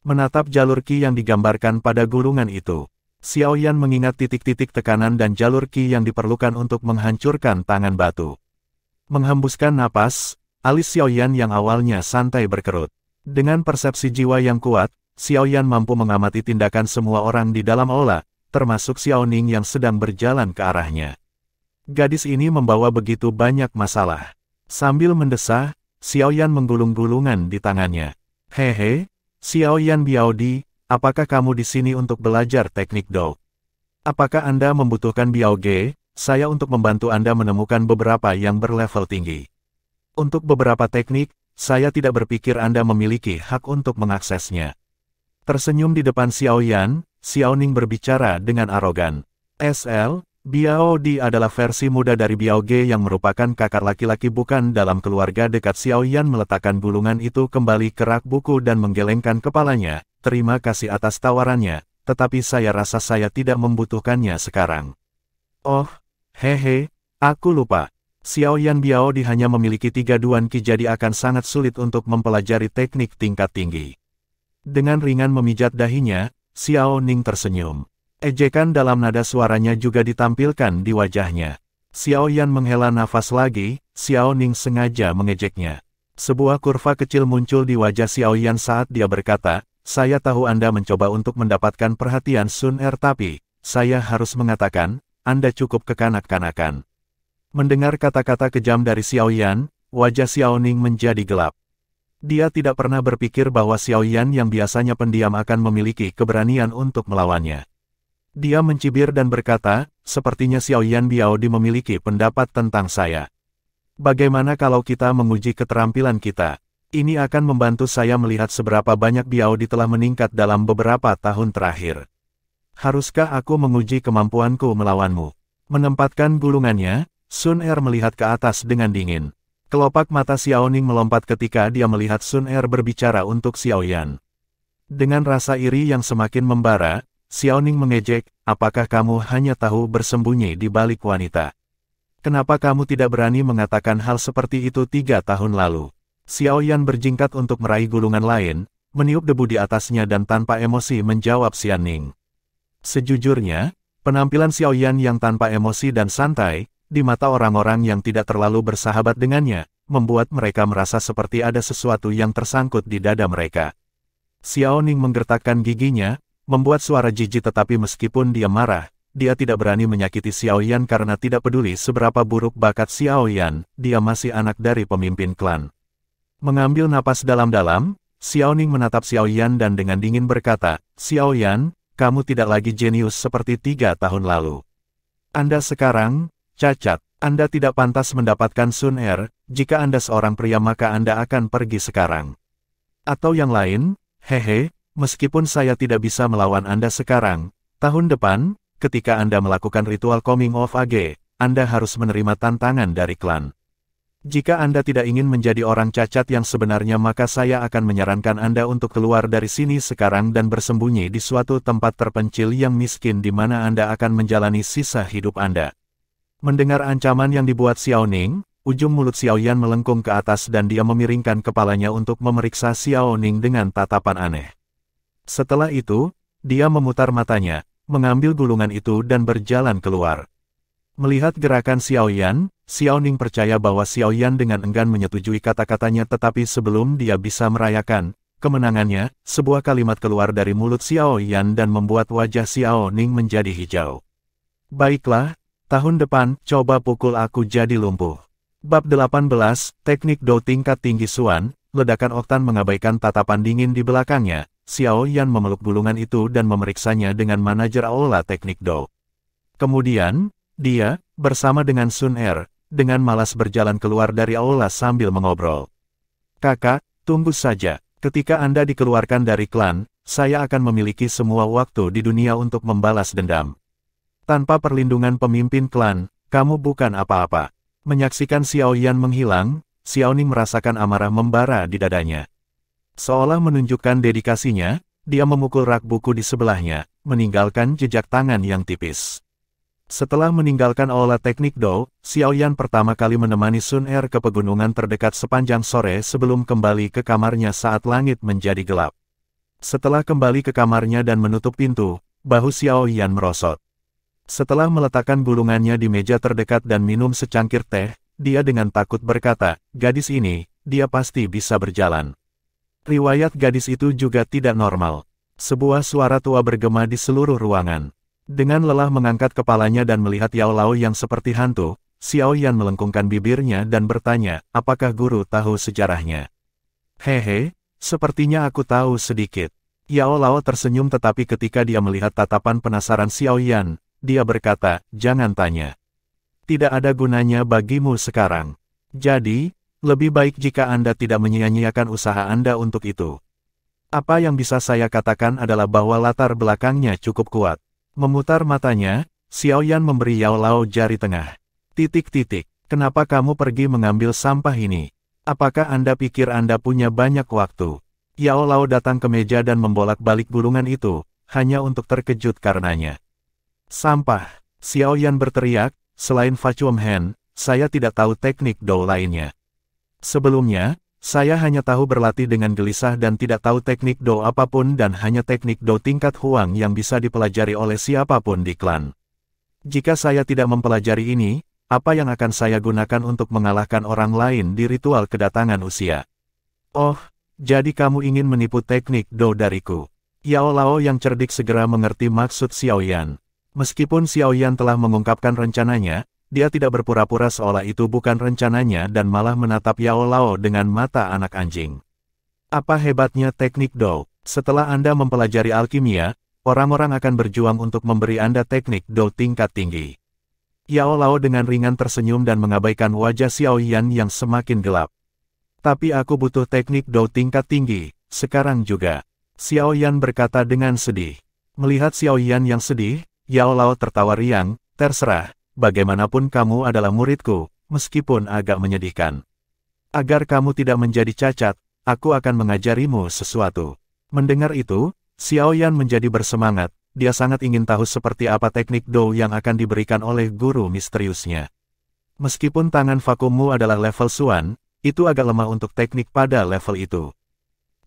Menatap jalur Qi yang digambarkan pada gulungan itu, Xiao Yan mengingat titik-titik tekanan dan jalur Qi yang diperlukan untuk menghancurkan tangan batu. Menghembuskan napas, alis Xiao Yan yang awalnya santai berkerut. Dengan persepsi jiwa yang kuat, Xiao Yan mampu mengamati tindakan semua orang di dalam aula, termasuk Xiao Ning yang sedang berjalan ke arahnya. Gadis ini membawa begitu banyak masalah. Sambil mendesah, Xiao Yan menggulung gulungan di tangannya. Hehe, Xiao Yan Biaodi, apakah kamu di sini untuk belajar teknik Dou? Apakah Anda membutuhkan Biaoge, saya untuk membantu Anda menemukan beberapa yang berlevel tinggi. Untuk beberapa teknik, saya tidak berpikir Anda memiliki hak untuk mengaksesnya. Tersenyum di depan Xiao Yan, Xiao Ning berbicara dengan arogan. SL, Biaodi adalah versi muda dari Biaoge yang merupakan kakak laki-laki bukan dalam keluarga dekat. Xiao Yan meletakkan gulungan itu kembali ke rak buku dan menggelengkan kepalanya. Terima kasih atas tawarannya, tetapi saya rasa saya tidak membutuhkannya sekarang. Oh, hehe, aku lupa. Xiao Yan Biaodi hanya memiliki 3 Duan Qi jadi akan sangat sulit untuk mempelajari teknik tingkat tinggi. Dengan ringan memijat dahinya, Xiao Ning tersenyum. Ejekan dalam nada suaranya juga ditampilkan di wajahnya. Xiao Yan menghela nafas lagi, Xiao Ning sengaja mengejeknya. Sebuah kurva kecil muncul di wajah Xiao Yan saat dia berkata, saya tahu Anda mencoba untuk mendapatkan perhatian Sun Er tapi, saya harus mengatakan, Anda cukup kekanak-kanakan. Mendengar kata-kata kejam dari Xiao Yan, wajah Xiao Ning menjadi gelap. Dia tidak pernah berpikir bahwa Xiao Yan yang biasanya pendiam akan memiliki keberanian untuk melawannya. Dia mencibir dan berkata, sepertinya Xiao Yan Biaodi memiliki pendapat tentang saya. Bagaimana kalau kita menguji keterampilan kita? Ini akan membantu saya melihat seberapa banyak Biaodi telah meningkat dalam beberapa tahun terakhir. Haruskah aku menguji kemampuanku melawanmu? Menempatkan gulungannya, Sun Er melihat ke atas dengan dingin. Kelopak mata Xiao Ning melompat ketika dia melihat Sun Er berbicara untuk Xiao Yan. Dengan rasa iri yang semakin membara, Xiao Ning mengejek, apakah kamu hanya tahu bersembunyi di balik wanita? Kenapa kamu tidak berani mengatakan hal seperti itu 3 tahun lalu? Xiao Yan berjingkat untuk meraih gulungan lain, meniup debu di atasnya dan tanpa emosi menjawab Xian Ning. Sejujurnya, penampilan Xiao Yan yang tanpa emosi dan santai, di mata orang-orang yang tidak terlalu bersahabat dengannya, membuat mereka merasa seperti ada sesuatu yang tersangkut di dada mereka. Xiao Ning menggertakkan giginya, membuat suara jijik tetapi meskipun dia marah, dia tidak berani menyakiti Xiao Yan karena tidak peduli seberapa buruk bakat Xiao Yan, dia masih anak dari pemimpin klan. Mengambil napas dalam-dalam, Xiao Ning menatap Xiao Yan dan dengan dingin berkata, Xiao Yan, kamu tidak lagi jenius seperti 3 tahun lalu. Anda sekarang, cacat. Anda tidak pantas mendapatkan Sun Er, jika Anda seorang pria maka Anda akan pergi sekarang. Atau yang lain, hehe, meskipun saya tidak bisa melawan Anda sekarang, tahun depan, ketika Anda melakukan ritual Coming of Age, Anda harus menerima tantangan dari klan. Jika Anda tidak ingin menjadi orang cacat yang sebenarnya maka saya akan menyarankan Anda untuk keluar dari sini sekarang dan bersembunyi di suatu tempat terpencil yang miskin di mana Anda akan menjalani sisa hidup Anda. Mendengar ancaman yang dibuat Xiao Ning, ujung mulut Xiao Yan melengkung ke atas dan dia memiringkan kepalanya untuk memeriksa Xiao Ning dengan tatapan aneh. Setelah itu, dia memutar matanya, mengambil gulungan itu dan berjalan keluar. Melihat gerakan Xiao Yan, Xiao Ning percaya bahwa Xiao Yan dengan enggan menyetujui kata-katanya tetapi sebelum dia bisa merayakan kemenangannya, sebuah kalimat keluar dari mulut Xiao Yan dan membuat wajah Xiao Ning menjadi hijau. Baiklah, tahun depan, coba pukul aku jadi lumpuh. Bab 18, Teknik Do Tingkat Tinggi Suan, ledakan oktan mengabaikan tatapan dingin di belakangnya, Xiao Yan memeluk gulungan itu dan memeriksanya dengan manajer Aula Teknik Do. Kemudian, dia, bersama dengan Sun Er, dengan malas berjalan keluar dari aula sambil mengobrol. Kakak, tunggu saja, ketika Anda dikeluarkan dari klan, saya akan memiliki semua waktu di dunia untuk membalas dendam. Tanpa perlindungan pemimpin klan, kamu bukan apa-apa. Menyaksikan Xiao Yan menghilang, Xiao Ning merasakan amarah membara di dadanya. Seolah menunjukkan dedikasinya, dia memukul rak buku di sebelahnya, meninggalkan jejak tangan yang tipis. Setelah meninggalkan aula teknik Do, Xiao Yan pertama kali menemani Sun Er ke pegunungan terdekat sepanjang sore sebelum kembali ke kamarnya saat langit menjadi gelap. Setelah kembali ke kamarnya dan menutup pintu, bahu Xiao Yan merosot. Setelah meletakkan gulungannya di meja terdekat dan minum secangkir teh, dia dengan takut berkata, gadis ini, dia pasti bisa berjalan. Riwayat gadis itu juga tidak normal. Sebuah suara tua bergema di seluruh ruangan. Dengan lelah mengangkat kepalanya dan melihat Yao Lao yang seperti hantu, Xiao Yan melengkungkan bibirnya dan bertanya, apakah guru tahu sejarahnya? Hehe, sepertinya aku tahu sedikit. Yao Lao tersenyum tetapi ketika dia melihat tatapan penasaran Xiao Yan, dia berkata, jangan tanya. Tidak ada gunanya bagimu sekarang. Jadi, lebih baik jika Anda tidak menyia-nyiakan usaha Anda untuk itu. Apa yang bisa saya katakan adalah bahwa latar belakangnya cukup kuat. Memutar matanya, Xiao Yan memberi Yao Lao jari tengah. Kenapa kamu pergi mengambil sampah ini? Apakah Anda pikir Anda punya banyak waktu? Yao Lao datang ke meja dan membolak-balik gulungan itu, hanya untuk terkejut karenanya. Sampah, Xiao Yan berteriak, selain vacuum hand, saya tidak tahu teknik Do lainnya. Sebelumnya, saya hanya tahu berlatih dengan gelisah dan tidak tahu teknik Do apapun dan hanya teknik Do tingkat Huang yang bisa dipelajari oleh siapapun di klan. Jika saya tidak mempelajari ini, apa yang akan saya gunakan untuk mengalahkan orang lain di ritual kedatangan usia? Oh, jadi kamu ingin menipu teknik Do dariku. Yao Lao yang cerdik segera mengerti maksud Xiao Yan. Meskipun Xiao Yan telah mengungkapkan rencananya, dia tidak berpura-pura seolah itu bukan rencananya dan malah menatap Yao Lao dengan mata anak anjing. Apa hebatnya teknik Do? Setelah Anda mempelajari alkimia, orang-orang akan berjuang untuk memberi Anda teknik Do tingkat tinggi. Yao Lao dengan ringan tersenyum dan mengabaikan wajah Xiao Yan yang semakin gelap. Tapi aku butuh teknik Do tingkat tinggi, sekarang juga. Xiao Yan berkata dengan sedih. Melihat Xiao Yan yang sedih, Yao Lao tertawa riang, terserah. Bagaimanapun kamu adalah muridku, meskipun agak menyedihkan. Agar kamu tidak menjadi cacat, aku akan mengajarimu sesuatu. Mendengar itu, Xiao Yan menjadi bersemangat, dia sangat ingin tahu seperti apa teknik Do yang akan diberikan oleh guru misteriusnya. Meskipun tangan vakummu adalah level Xuan, itu agak lemah untuk teknik pada level itu.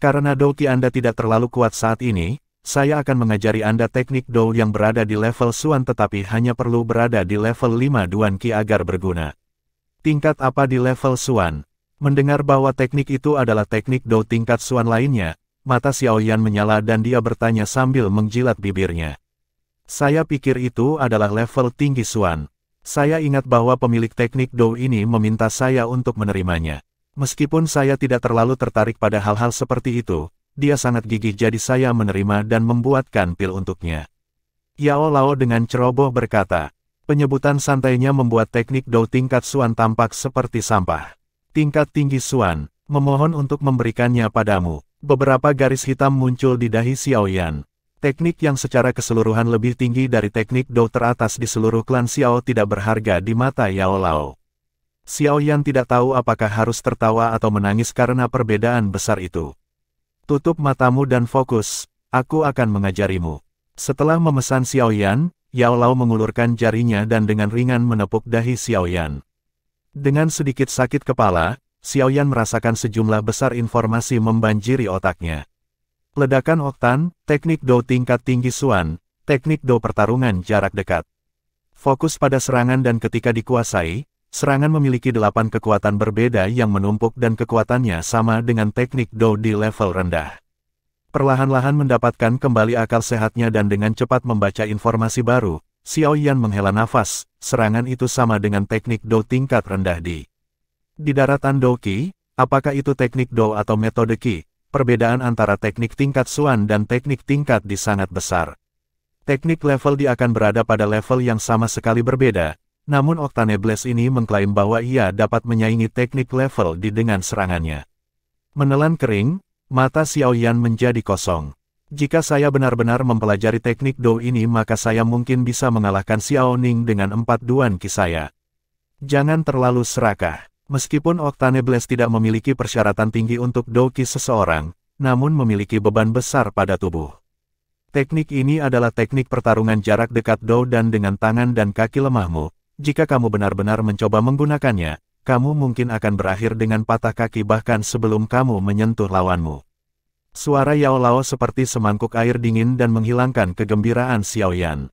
Karena Do Qi Anda tidak terlalu kuat saat ini, saya akan mengajari Anda teknik Do yang berada di level Xuan tetapi hanya perlu berada di level 5 Duan Qi agar berguna. Tingkat apa di level Xuan? Mendengar bahwa teknik itu adalah teknik Do tingkat Xuan lainnya, mata Xiaoyan menyala dan dia bertanya sambil menjilat bibirnya. Saya pikir itu adalah level tinggi Xuan. Saya ingat bahwa pemilik teknik Do ini meminta saya untuk menerimanya. Meskipun saya tidak terlalu tertarik pada hal-hal seperti itu, dia sangat gigih jadi saya menerima dan membuatkan pil untuknya. Yao Lao dengan ceroboh berkata, penyebutan santainya membuat teknik Do tingkat Xuan tampak seperti sampah. Tingkat tinggi Xuan, memohon untuk memberikannya padamu. Beberapa garis hitam muncul di dahi Xiaoyan. Teknik yang secara keseluruhan lebih tinggi dari teknik Do teratas di seluruh klan Xiao tidak berharga di mata Yao Lao. Xiaoyan tidak tahu apakah harus tertawa atau menangis karena perbedaan besar itu. Tutup matamu dan fokus, aku akan mengajarimu. Setelah memesan Xiaoyan, Yao Lao mengulurkan jarinya dan dengan ringan menepuk dahi Xiaoyan. Dengan sedikit sakit kepala, Xiaoyan merasakan sejumlah besar informasi membanjiri otaknya. Ledakan oktan, teknik Do tingkat tinggi Xuan, teknik Do pertarungan jarak dekat. Fokus pada serangan dan ketika dikuasai, serangan memiliki 8 kekuatan berbeda yang menumpuk dan kekuatannya sama dengan teknik Do di level rendah. Perlahan-lahan mendapatkan kembali akal sehatnya dan dengan cepat membaca informasi baru, Xiaoyan menghela nafas, serangan itu sama dengan teknik Do tingkat rendah di daratan Do Qi, apakah itu teknik Do atau metode Qi? Perbedaan antara teknik tingkat Xuan dan teknik tingkat di sangat besar. Teknik level di akan berada pada level yang sama sekali berbeda, namun Octane Blaze ini mengklaim bahwa ia dapat menyaingi teknik level di dengan serangannya. Menelan kering, mata Xiaoyan menjadi kosong. Jika saya benar-benar mempelajari teknik Do ini maka saya mungkin bisa mengalahkan Xiao Ning dengan 4 Duan Qi saya. Jangan terlalu serakah. Meskipun Octane Blaze tidak memiliki persyaratan tinggi untuk Do Qi seseorang, namun memiliki beban besar pada tubuh. Teknik ini adalah teknik pertarungan jarak dekat Do dan dengan tangan dan kaki lemahmu. Jika kamu benar-benar mencoba menggunakannya, kamu mungkin akan berakhir dengan patah kaki bahkan sebelum kamu menyentuh lawanmu. Suara Yao Lao seperti semangkuk air dingin dan menghilangkan kegembiraan Xiaoyan.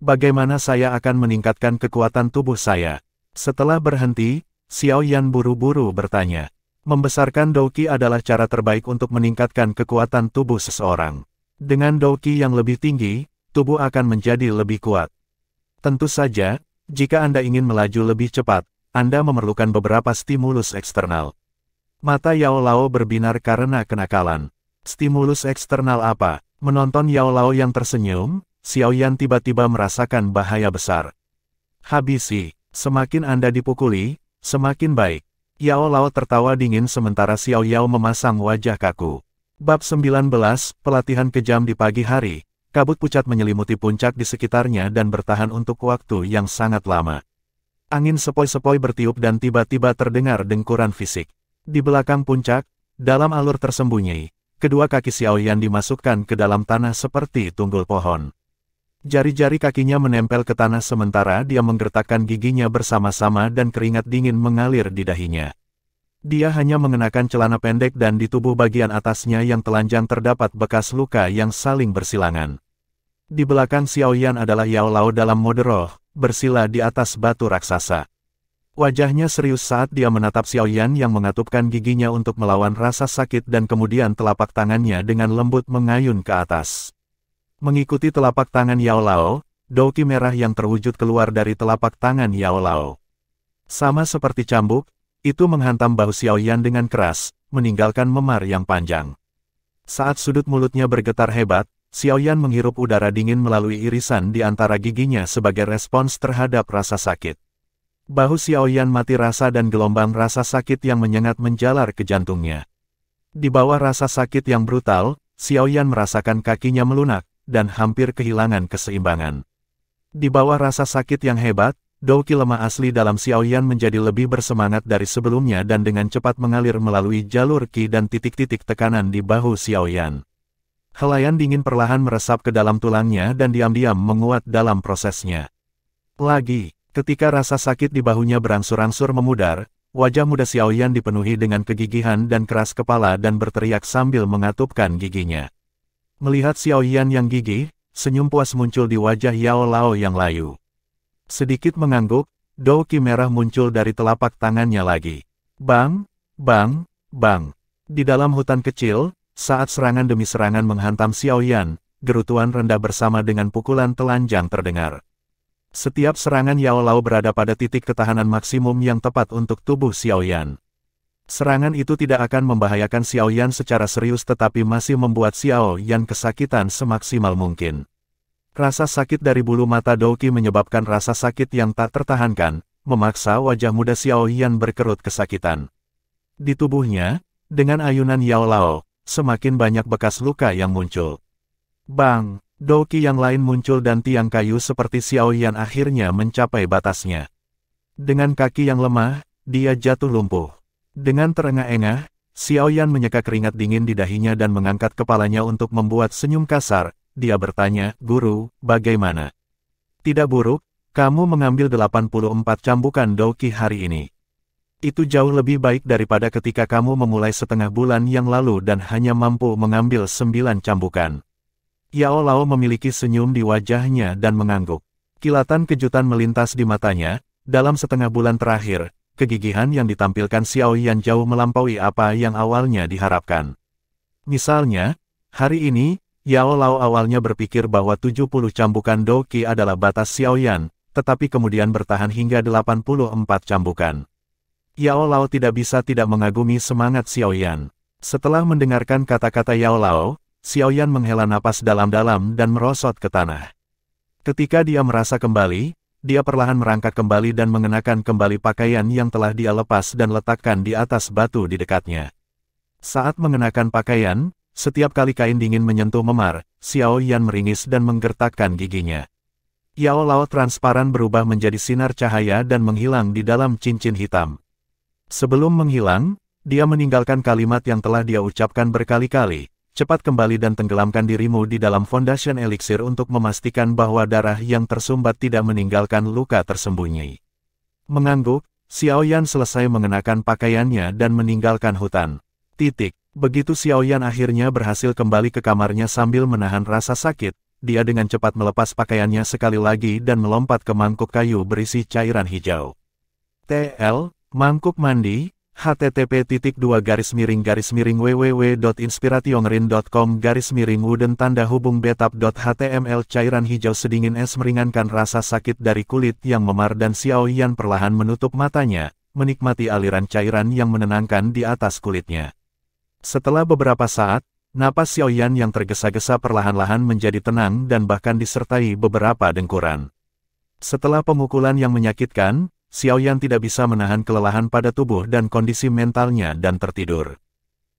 Bagaimana saya akan meningkatkan kekuatan tubuh saya? Setelah berhenti, Xiaoyan buru-buru bertanya. Membesarkan Do Qi adalah cara terbaik untuk meningkatkan kekuatan tubuh seseorang. Dengan Do Qi yang lebih tinggi, tubuh akan menjadi lebih kuat. Tentu saja, jika Anda ingin melaju lebih cepat, Anda memerlukan beberapa stimulus eksternal. Mata Yao Lao berbinar karena kenakalan. Stimulus eksternal apa? Menonton Yao Lao yang tersenyum, Xiaoyan tiba-tiba merasakan bahaya besar. Habisi, semakin Anda dipukuli, semakin baik. Yao Lao tertawa dingin sementara Xiao Yao memasang wajah kaku. Bab 19, pelatihan kejam di pagi hari. Kabut pucat menyelimuti puncak di sekitarnya dan bertahan untuk waktu yang sangat lama. Angin sepoi-sepoi bertiup dan tiba-tiba terdengar dengkuran fisik. Di belakang puncak, dalam alur tersembunyi, kedua kaki Xiaoyan dimasukkan ke dalam tanah seperti tunggul pohon. Jari-jari kakinya menempel ke tanah sementara dia menggertakkan giginya bersama-sama dan keringat dingin mengalir di dahinya. Dia hanya mengenakan celana pendek dan di tubuh bagian atasnya yang telanjang terdapat bekas luka yang saling bersilangan. Di belakang Xiaoyan adalah Yao Lao dalam mode roh, bersila di atas batu raksasa. Wajahnya serius saat dia menatap Xiaoyan yang mengatupkan giginya untuk melawan rasa sakit dan kemudian telapak tangannya dengan lembut mengayun ke atas. Mengikuti telapak tangan Yao Lao, Do Qi merah yang terwujud keluar dari telapak tangan Yao Lao. Sama seperti cambuk, itu menghantam bahu Xiaoyan dengan keras, meninggalkan memar yang panjang. Saat sudut mulutnya bergetar hebat, Xiaoyan menghirup udara dingin melalui irisan di antara giginya sebagai respons terhadap rasa sakit. Bahu Xiaoyan mati rasa dan gelombang rasa sakit yang menyengat menjalar ke jantungnya. Di bawah rasa sakit yang brutal, Xiaoyan merasakan kakinya melunak, dan hampir kehilangan keseimbangan. Di bawah rasa sakit yang hebat, Do Qi lemah asli dalam Xiaoyan menjadi lebih bersemangat dari sebelumnya dan dengan cepat mengalir melalui jalur Qi dan titik-titik tekanan di bahu Xiaoyan. Helaian dingin perlahan meresap ke dalam tulangnya dan diam-diam menguat dalam prosesnya. Lagi, ketika rasa sakit di bahunya berangsur-angsur memudar, wajah muda Xiaoyan dipenuhi dengan kegigihan dan keras kepala dan berteriak sambil mengatupkan giginya. Melihat Xiaoyan yang gigih, senyum puas muncul di wajah Yao Lao yang layu. Sedikit mengangguk, douki merah muncul dari telapak tangannya lagi. Bang, bang, bang. Di dalam hutan kecil, saat serangan demi serangan menghantam Xiaoyan, gerutuan rendah bersama dengan pukulan telanjang terdengar. Setiap serangan Yao Lao berada pada titik ketahanan maksimum yang tepat untuk tubuh Xiaoyan. Serangan itu tidak akan membahayakan Xiaoyan secara serius tetapi masih membuat Xiaoyan kesakitan semaksimal mungkin. Rasa sakit dari bulu mata douki menyebabkan rasa sakit yang tak tertahankan, memaksa wajah muda Xiaoyan berkerut kesakitan. Di tubuhnya, dengan ayunan Yao Lao, semakin banyak bekas luka yang muncul. Bang! Douki yang lain muncul dan tiang kayu seperti Xiaoyan akhirnya mencapai batasnya. Dengan kaki yang lemah, dia jatuh lumpuh. Dengan terengah-engah, Xiaoyan menyeka keringat dingin di dahinya dan mengangkat kepalanya untuk membuat senyum kasar. Dia bertanya, "Guru, bagaimana?" "Tidak buruk, kamu mengambil 84 cambukan douki hari ini. Itu jauh lebih baik daripada ketika kamu memulai setengah bulan yang lalu dan hanya mampu mengambil 9 cambukan." Yao Lao memiliki senyum di wajahnya dan mengangguk. Kilatan kejutan melintas di matanya. Dalam setengah bulan terakhir, kegigihan yang ditampilkan Xiaoyan jauh melampaui apa yang awalnya diharapkan. Misalnya, hari ini, Yao Lao awalnya berpikir bahwa 70 cambukan douki adalah batas Xiaoyan, tetapi kemudian bertahan hingga 84 cambukan. Yao Lao tidak bisa tidak mengagumi semangat Xiaoyan. Setelah mendengarkan kata-kata Yao Lao, Xiaoyan menghela napas dalam-dalam dan merosot ke tanah. Ketika dia merasa kembali, dia perlahan merangkak kembali dan mengenakan kembali pakaian yang telah dia lepas dan letakkan di atas batu di dekatnya. Saat mengenakan pakaian, setiap kali kain dingin menyentuh memar, Xiaoyan meringis dan menggertakkan giginya. Yao Lao transparan berubah menjadi sinar cahaya dan menghilang di dalam cincin hitam. Sebelum menghilang, dia meninggalkan kalimat yang telah dia ucapkan berkali-kali. Cepat kembali dan tenggelamkan dirimu di dalam Foundation Elixir untuk memastikan bahwa darah yang tersumbat tidak meninggalkan luka tersembunyi. Mengangguk, Xiaoyan selesai mengenakan pakaiannya dan meninggalkan hutan. Begitu Xiaoyan akhirnya berhasil kembali ke kamarnya sambil menahan rasa sakit, dia dengan cepat melepas pakaiannya sekali lagi dan melompat ke mangkuk kayu berisi cairan hijau. Mangkuk mandi. http://www.inspirationrin.com/wooden tanda hubung betap.html cairan hijau sedingin es meringankan rasa sakit dari kulit yang memar dan Xiaoyan perlahan menutup matanya, menikmati aliran cairan yang menenangkan di atas kulitnya. Setelah beberapa saat, napas Xiaoyan yang tergesa-gesa perlahan-lahan menjadi tenang dan bahkan disertai beberapa dengkuran. Setelah pemukulan yang menyakitkan, Xiaoyan tidak bisa menahan kelelahan pada tubuh dan kondisi mentalnya dan tertidur.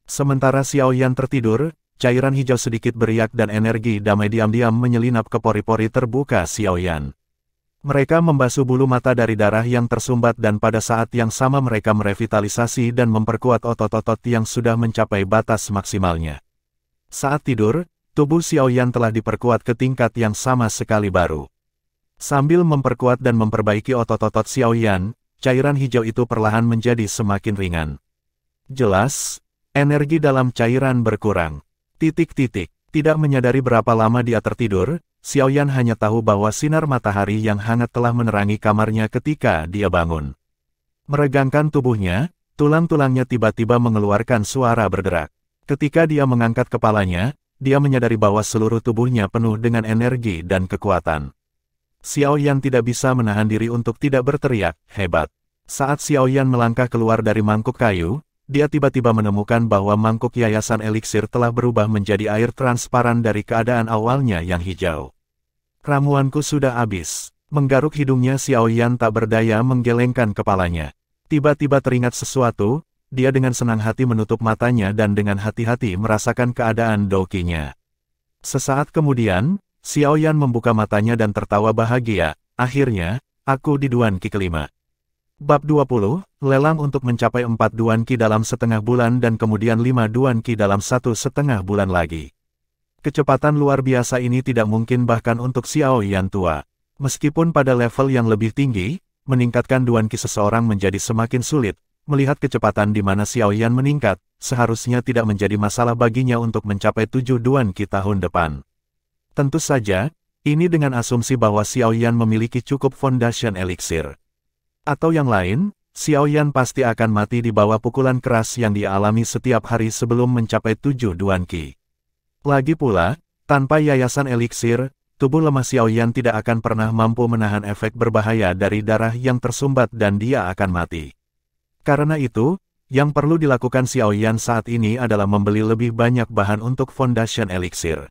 Sementara Xiaoyan tertidur, cairan hijau sedikit beriak dan energi damai diam-diam menyelinap ke pori-pori terbuka Xiaoyan. Mereka membasuh bulu mata dari darah yang tersumbat dan pada saat yang sama mereka merevitalisasi dan memperkuat otot-otot yang sudah mencapai batas maksimalnya. Saat tidur, tubuh Xiaoyan telah diperkuat ke tingkat yang sama sekali baru. Sambil memperkuat dan memperbaiki otot-otot Xiaoyan, cairan hijau itu perlahan menjadi semakin ringan. Jelas, energi dalam cairan berkurang. Tidak menyadari berapa lama dia tertidur, Xiaoyan hanya tahu bahwa sinar matahari yang hangat telah menerangi kamarnya ketika dia bangun. Meregangkan tubuhnya, tulang-tulangnya tiba-tiba mengeluarkan suara berderak. Ketika dia mengangkat kepalanya, dia menyadari bahwa seluruh tubuhnya penuh dengan energi dan kekuatan. Xiaoyan tidak bisa menahan diri untuk tidak berteriak, "Hebat!" Saat Xiaoyan melangkah keluar dari mangkuk kayu, dia tiba-tiba menemukan bahwa mangkuk yayasan eliksir telah berubah menjadi air transparan dari keadaan awalnya yang hijau. "Ramuanku sudah habis." Menggaruk hidungnya Xiaoyan tak berdaya menggelengkan kepalanya. Tiba-tiba teringat sesuatu, dia dengan senang hati menutup matanya dan dengan hati-hati merasakan keadaan doukinya. Sesaat kemudian, Xiaoyan membuka matanya dan tertawa bahagia. "Akhirnya, aku di Duan Qi kelima." Bab 20, lelang untuk mencapai 4 Duan Qi dalam setengah bulan dan kemudian 5 Duan Qi dalam 1,5 bulan lagi. Kecepatan luar biasa ini tidak mungkin bahkan untuk Xiao Yan tua. Meskipun pada level yang lebih tinggi, meningkatkan Duan Qi seseorang menjadi semakin sulit. Melihat kecepatan di mana Xiao Yan meningkat, seharusnya tidak menjadi masalah baginya untuk mencapai 7 Duan Qi tahun depan. Tentu saja, ini dengan asumsi bahwa Xiao Yan memiliki cukup Foundation Elixir. Atau yang lain, Xiao Yan pasti akan mati di bawah pukulan keras yang dia alami setiap hari sebelum mencapai 7 Duan Qi. Lagi pula, tanpa yayasan eliksir, tubuh lemah Xiao Yan tidak akan pernah mampu menahan efek berbahaya dari darah yang tersumbat dan dia akan mati. Karena itu, yang perlu dilakukan Xiao Yan saat ini adalah membeli lebih banyak bahan untuk Foundation Elixir.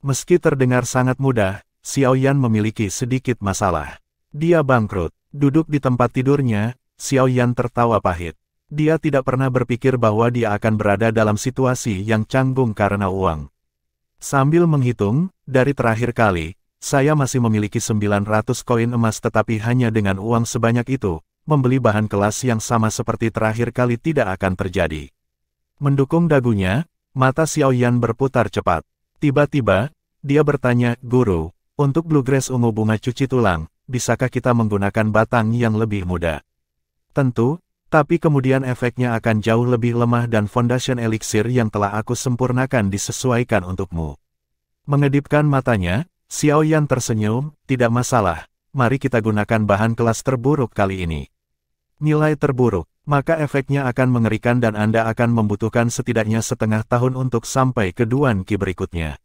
Meski terdengar sangat mudah, Xiao Yan memiliki sedikit masalah. Dia bangkrut. Duduk di tempat tidurnya, Xiao Yan tertawa pahit. Dia tidak pernah berpikir bahwa dia akan berada dalam situasi yang canggung karena uang. Sambil menghitung, dari terakhir kali, saya masih memiliki 900 koin emas tetapi hanya dengan uang sebanyak itu, membeli bahan kelas yang sama seperti terakhir kali tidak akan terjadi. Mendukung dagunya, mata Xiao Yan berputar cepat. Tiba-tiba, dia bertanya, "Guru, untuk bluegrass ungu bunga cuci tulang, bisakah kita menggunakan batang yang lebih muda?" "Tentu, tapi kemudian efeknya akan jauh lebih lemah dan Foundation Elixir yang telah aku sempurnakan disesuaikan untukmu." Mengedipkan matanya, Xiao Yan tersenyum, "Tidak masalah, mari kita gunakan bahan kelas terburuk kali ini." Nilai terburuk, maka efeknya akan mengerikan dan Anda akan membutuhkan setidaknya setengah tahun untuk sampai ke Duan Qi berikutnya.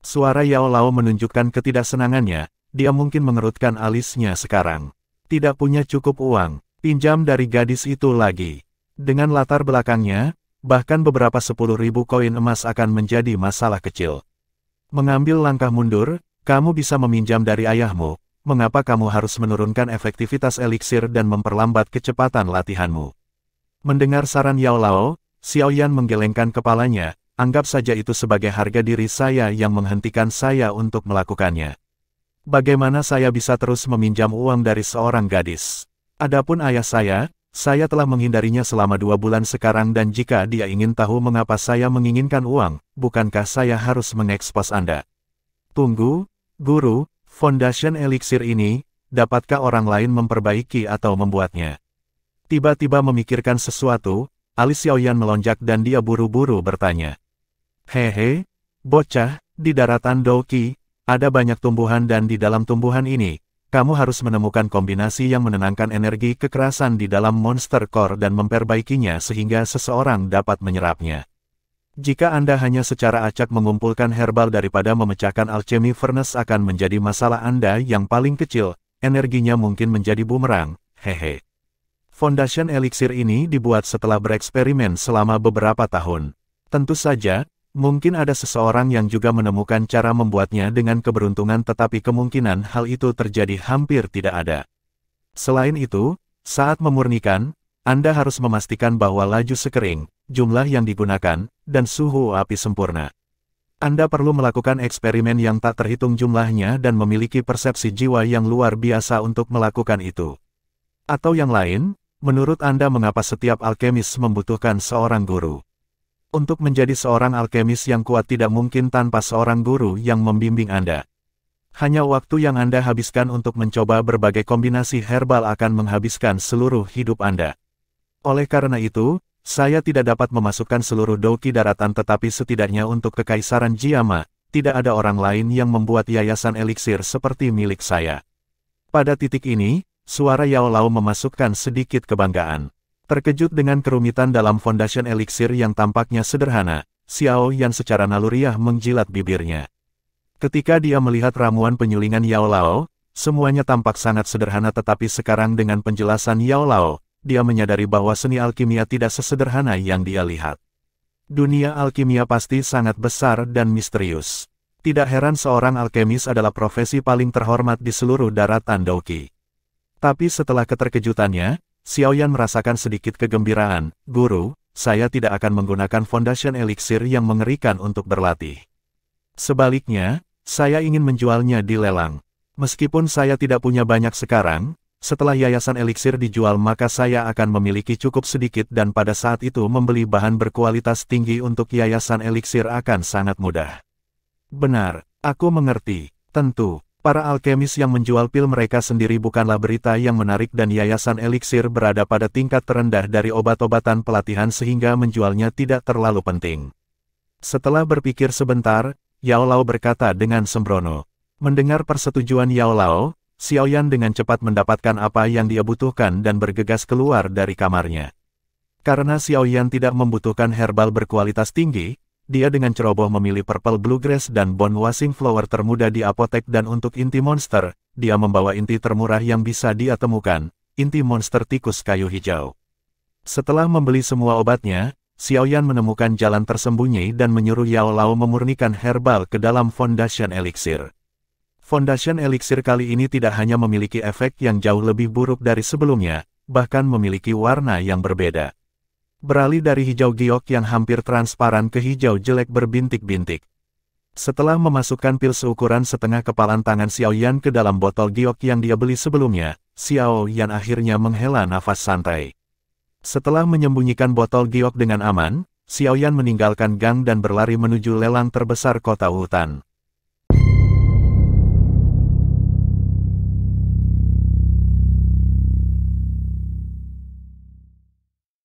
Suara Yao Lao menunjukkan ketidaksenangannya, dia mungkin mengerutkan alisnya sekarang. Tidak punya cukup uang. Pinjam dari gadis itu lagi. Dengan latar belakangnya, bahkan beberapa 10.000 koin emas akan menjadi masalah kecil. Mengambil langkah mundur, kamu bisa meminjam dari ayahmu. Mengapa kamu harus menurunkan efektivitas eliksir dan memperlambat kecepatan latihanmu? Mendengar saran Yao Lao, Xiao Yan menggelengkan kepalanya, anggap saja itu sebagai harga diri saya yang menghentikan saya untuk melakukannya. Bagaimana saya bisa terus meminjam uang dari seorang gadis? Adapun ayah saya telah menghindarinya selama 2 bulan sekarang dan jika dia ingin tahu mengapa saya menginginkan uang, bukankah saya harus mengekspos Anda? Tunggu, Guru, Foundation Elixir ini, dapatkah orang lain memperbaiki atau membuatnya? Tiba-tiba memikirkan sesuatu, alis Xiao Yan melonjak dan dia buru-buru bertanya. "Hehe, bocah, di daratan Douqi, ada banyak tumbuhan dan di dalam tumbuhan ini, kamu harus menemukan kombinasi yang menenangkan energi kekerasan di dalam monster core dan memperbaikinya sehingga seseorang dapat menyerapnya. Jika Anda hanya secara acak mengumpulkan herbal daripada memecahkan alchemy furnace akan menjadi masalah Anda yang paling kecil, energinya mungkin menjadi bumerang, hehe." Foundation Elixir ini dibuat setelah bereksperimen selama beberapa tahun. Tentu saja, mungkin ada seseorang yang juga menemukan cara membuatnya dengan keberuntungan tetapi kemungkinan hal itu terjadi hampir tidak ada. Selain itu, saat memurnikan, Anda harus memastikan bahwa laju sekering, jumlah yang digunakan, dan suhu api sempurna. Anda perlu melakukan eksperimen yang tak terhitung jumlahnya dan memiliki persepsi jiwa yang luar biasa untuk melakukan itu. Atau yang lain, menurut Anda mengapa setiap alkemis membutuhkan seorang guru? Untuk menjadi seorang alkemis yang kuat tidak mungkin tanpa seorang guru yang membimbing Anda. Hanya waktu yang Anda habiskan untuk mencoba berbagai kombinasi herbal akan menghabiskan seluruh hidup Anda. Oleh karena itu, saya tidak dapat memasukkan seluruh Douqi daratan tetapi setidaknya untuk Kekaisaran Jiama, tidak ada orang lain yang membuat yayasan eliksir seperti milik saya. Pada titik ini, suara Yao Lao memasukkan sedikit kebanggaan. Terkejut dengan kerumitan dalam Foundation Elixir yang tampaknya sederhana, Xiao Yan secara naluriah menjilat bibirnya. Ketika dia melihat ramuan penyulingan Yao Lao, semuanya tampak sangat sederhana tetapi sekarang dengan penjelasan Yao Lao, dia menyadari bahwa seni alkimia tidak sesederhana yang dia lihat. Dunia alkimia pasti sangat besar dan misterius. Tidak heran seorang alkemis adalah profesi paling terhormat di seluruh daratan Douqi. Tapi setelah keterkejutannya, Xiao Yan merasakan sedikit kegembiraan. "Guru, saya tidak akan menggunakan Foundation Elixir yang mengerikan untuk berlatih. Sebaliknya, saya ingin menjualnya di lelang. Meskipun saya tidak punya banyak sekarang, setelah yayasan eliksir dijual maka saya akan memiliki cukup sedikit dan pada saat itu membeli bahan berkualitas tinggi untuk yayasan eliksir akan sangat mudah." Benar, aku mengerti. Tentu, para alkemis yang menjual pil mereka sendiri bukanlah berita yang menarik dan yayasan eliksir berada pada tingkat terendah dari obat-obatan pelatihan sehingga menjualnya tidak terlalu penting. Setelah berpikir sebentar, Yao Lao berkata dengan sembrono. Mendengar persetujuan Yao Lao, Xiaoyan dengan cepat mendapatkan apa yang dia butuhkan dan bergegas keluar dari kamarnya. Karena Xiaoyan tidak membutuhkan herbal berkualitas tinggi, dia dengan ceroboh memilih Purple Bluegrass dan Bone Washing Flower termuda di apotek dan untuk inti monster, dia membawa inti termurah yang bisa dia temukan, inti monster tikus kayu hijau. Setelah membeli semua obatnya, Xiaoyan menemukan jalan tersembunyi dan menyuruh Yao Lao memurnikan herbal ke dalam Foundation Elixir. Foundation Elixir kali ini tidak hanya memiliki efek yang jauh lebih buruk dari sebelumnya, bahkan memiliki warna yang berbeda. Beralih dari hijau giok yang hampir transparan ke hijau jelek berbintik-bintik. Setelah memasukkan pil seukuran setengah kepalan tangan Xiaoyan ke dalam botol giok yang dia beli sebelumnya, Xiaoyan akhirnya menghela nafas santai. Setelah menyembunyikan botol giok dengan aman, Xiaoyan meninggalkan gang dan berlari menuju lelang terbesar kota hutan.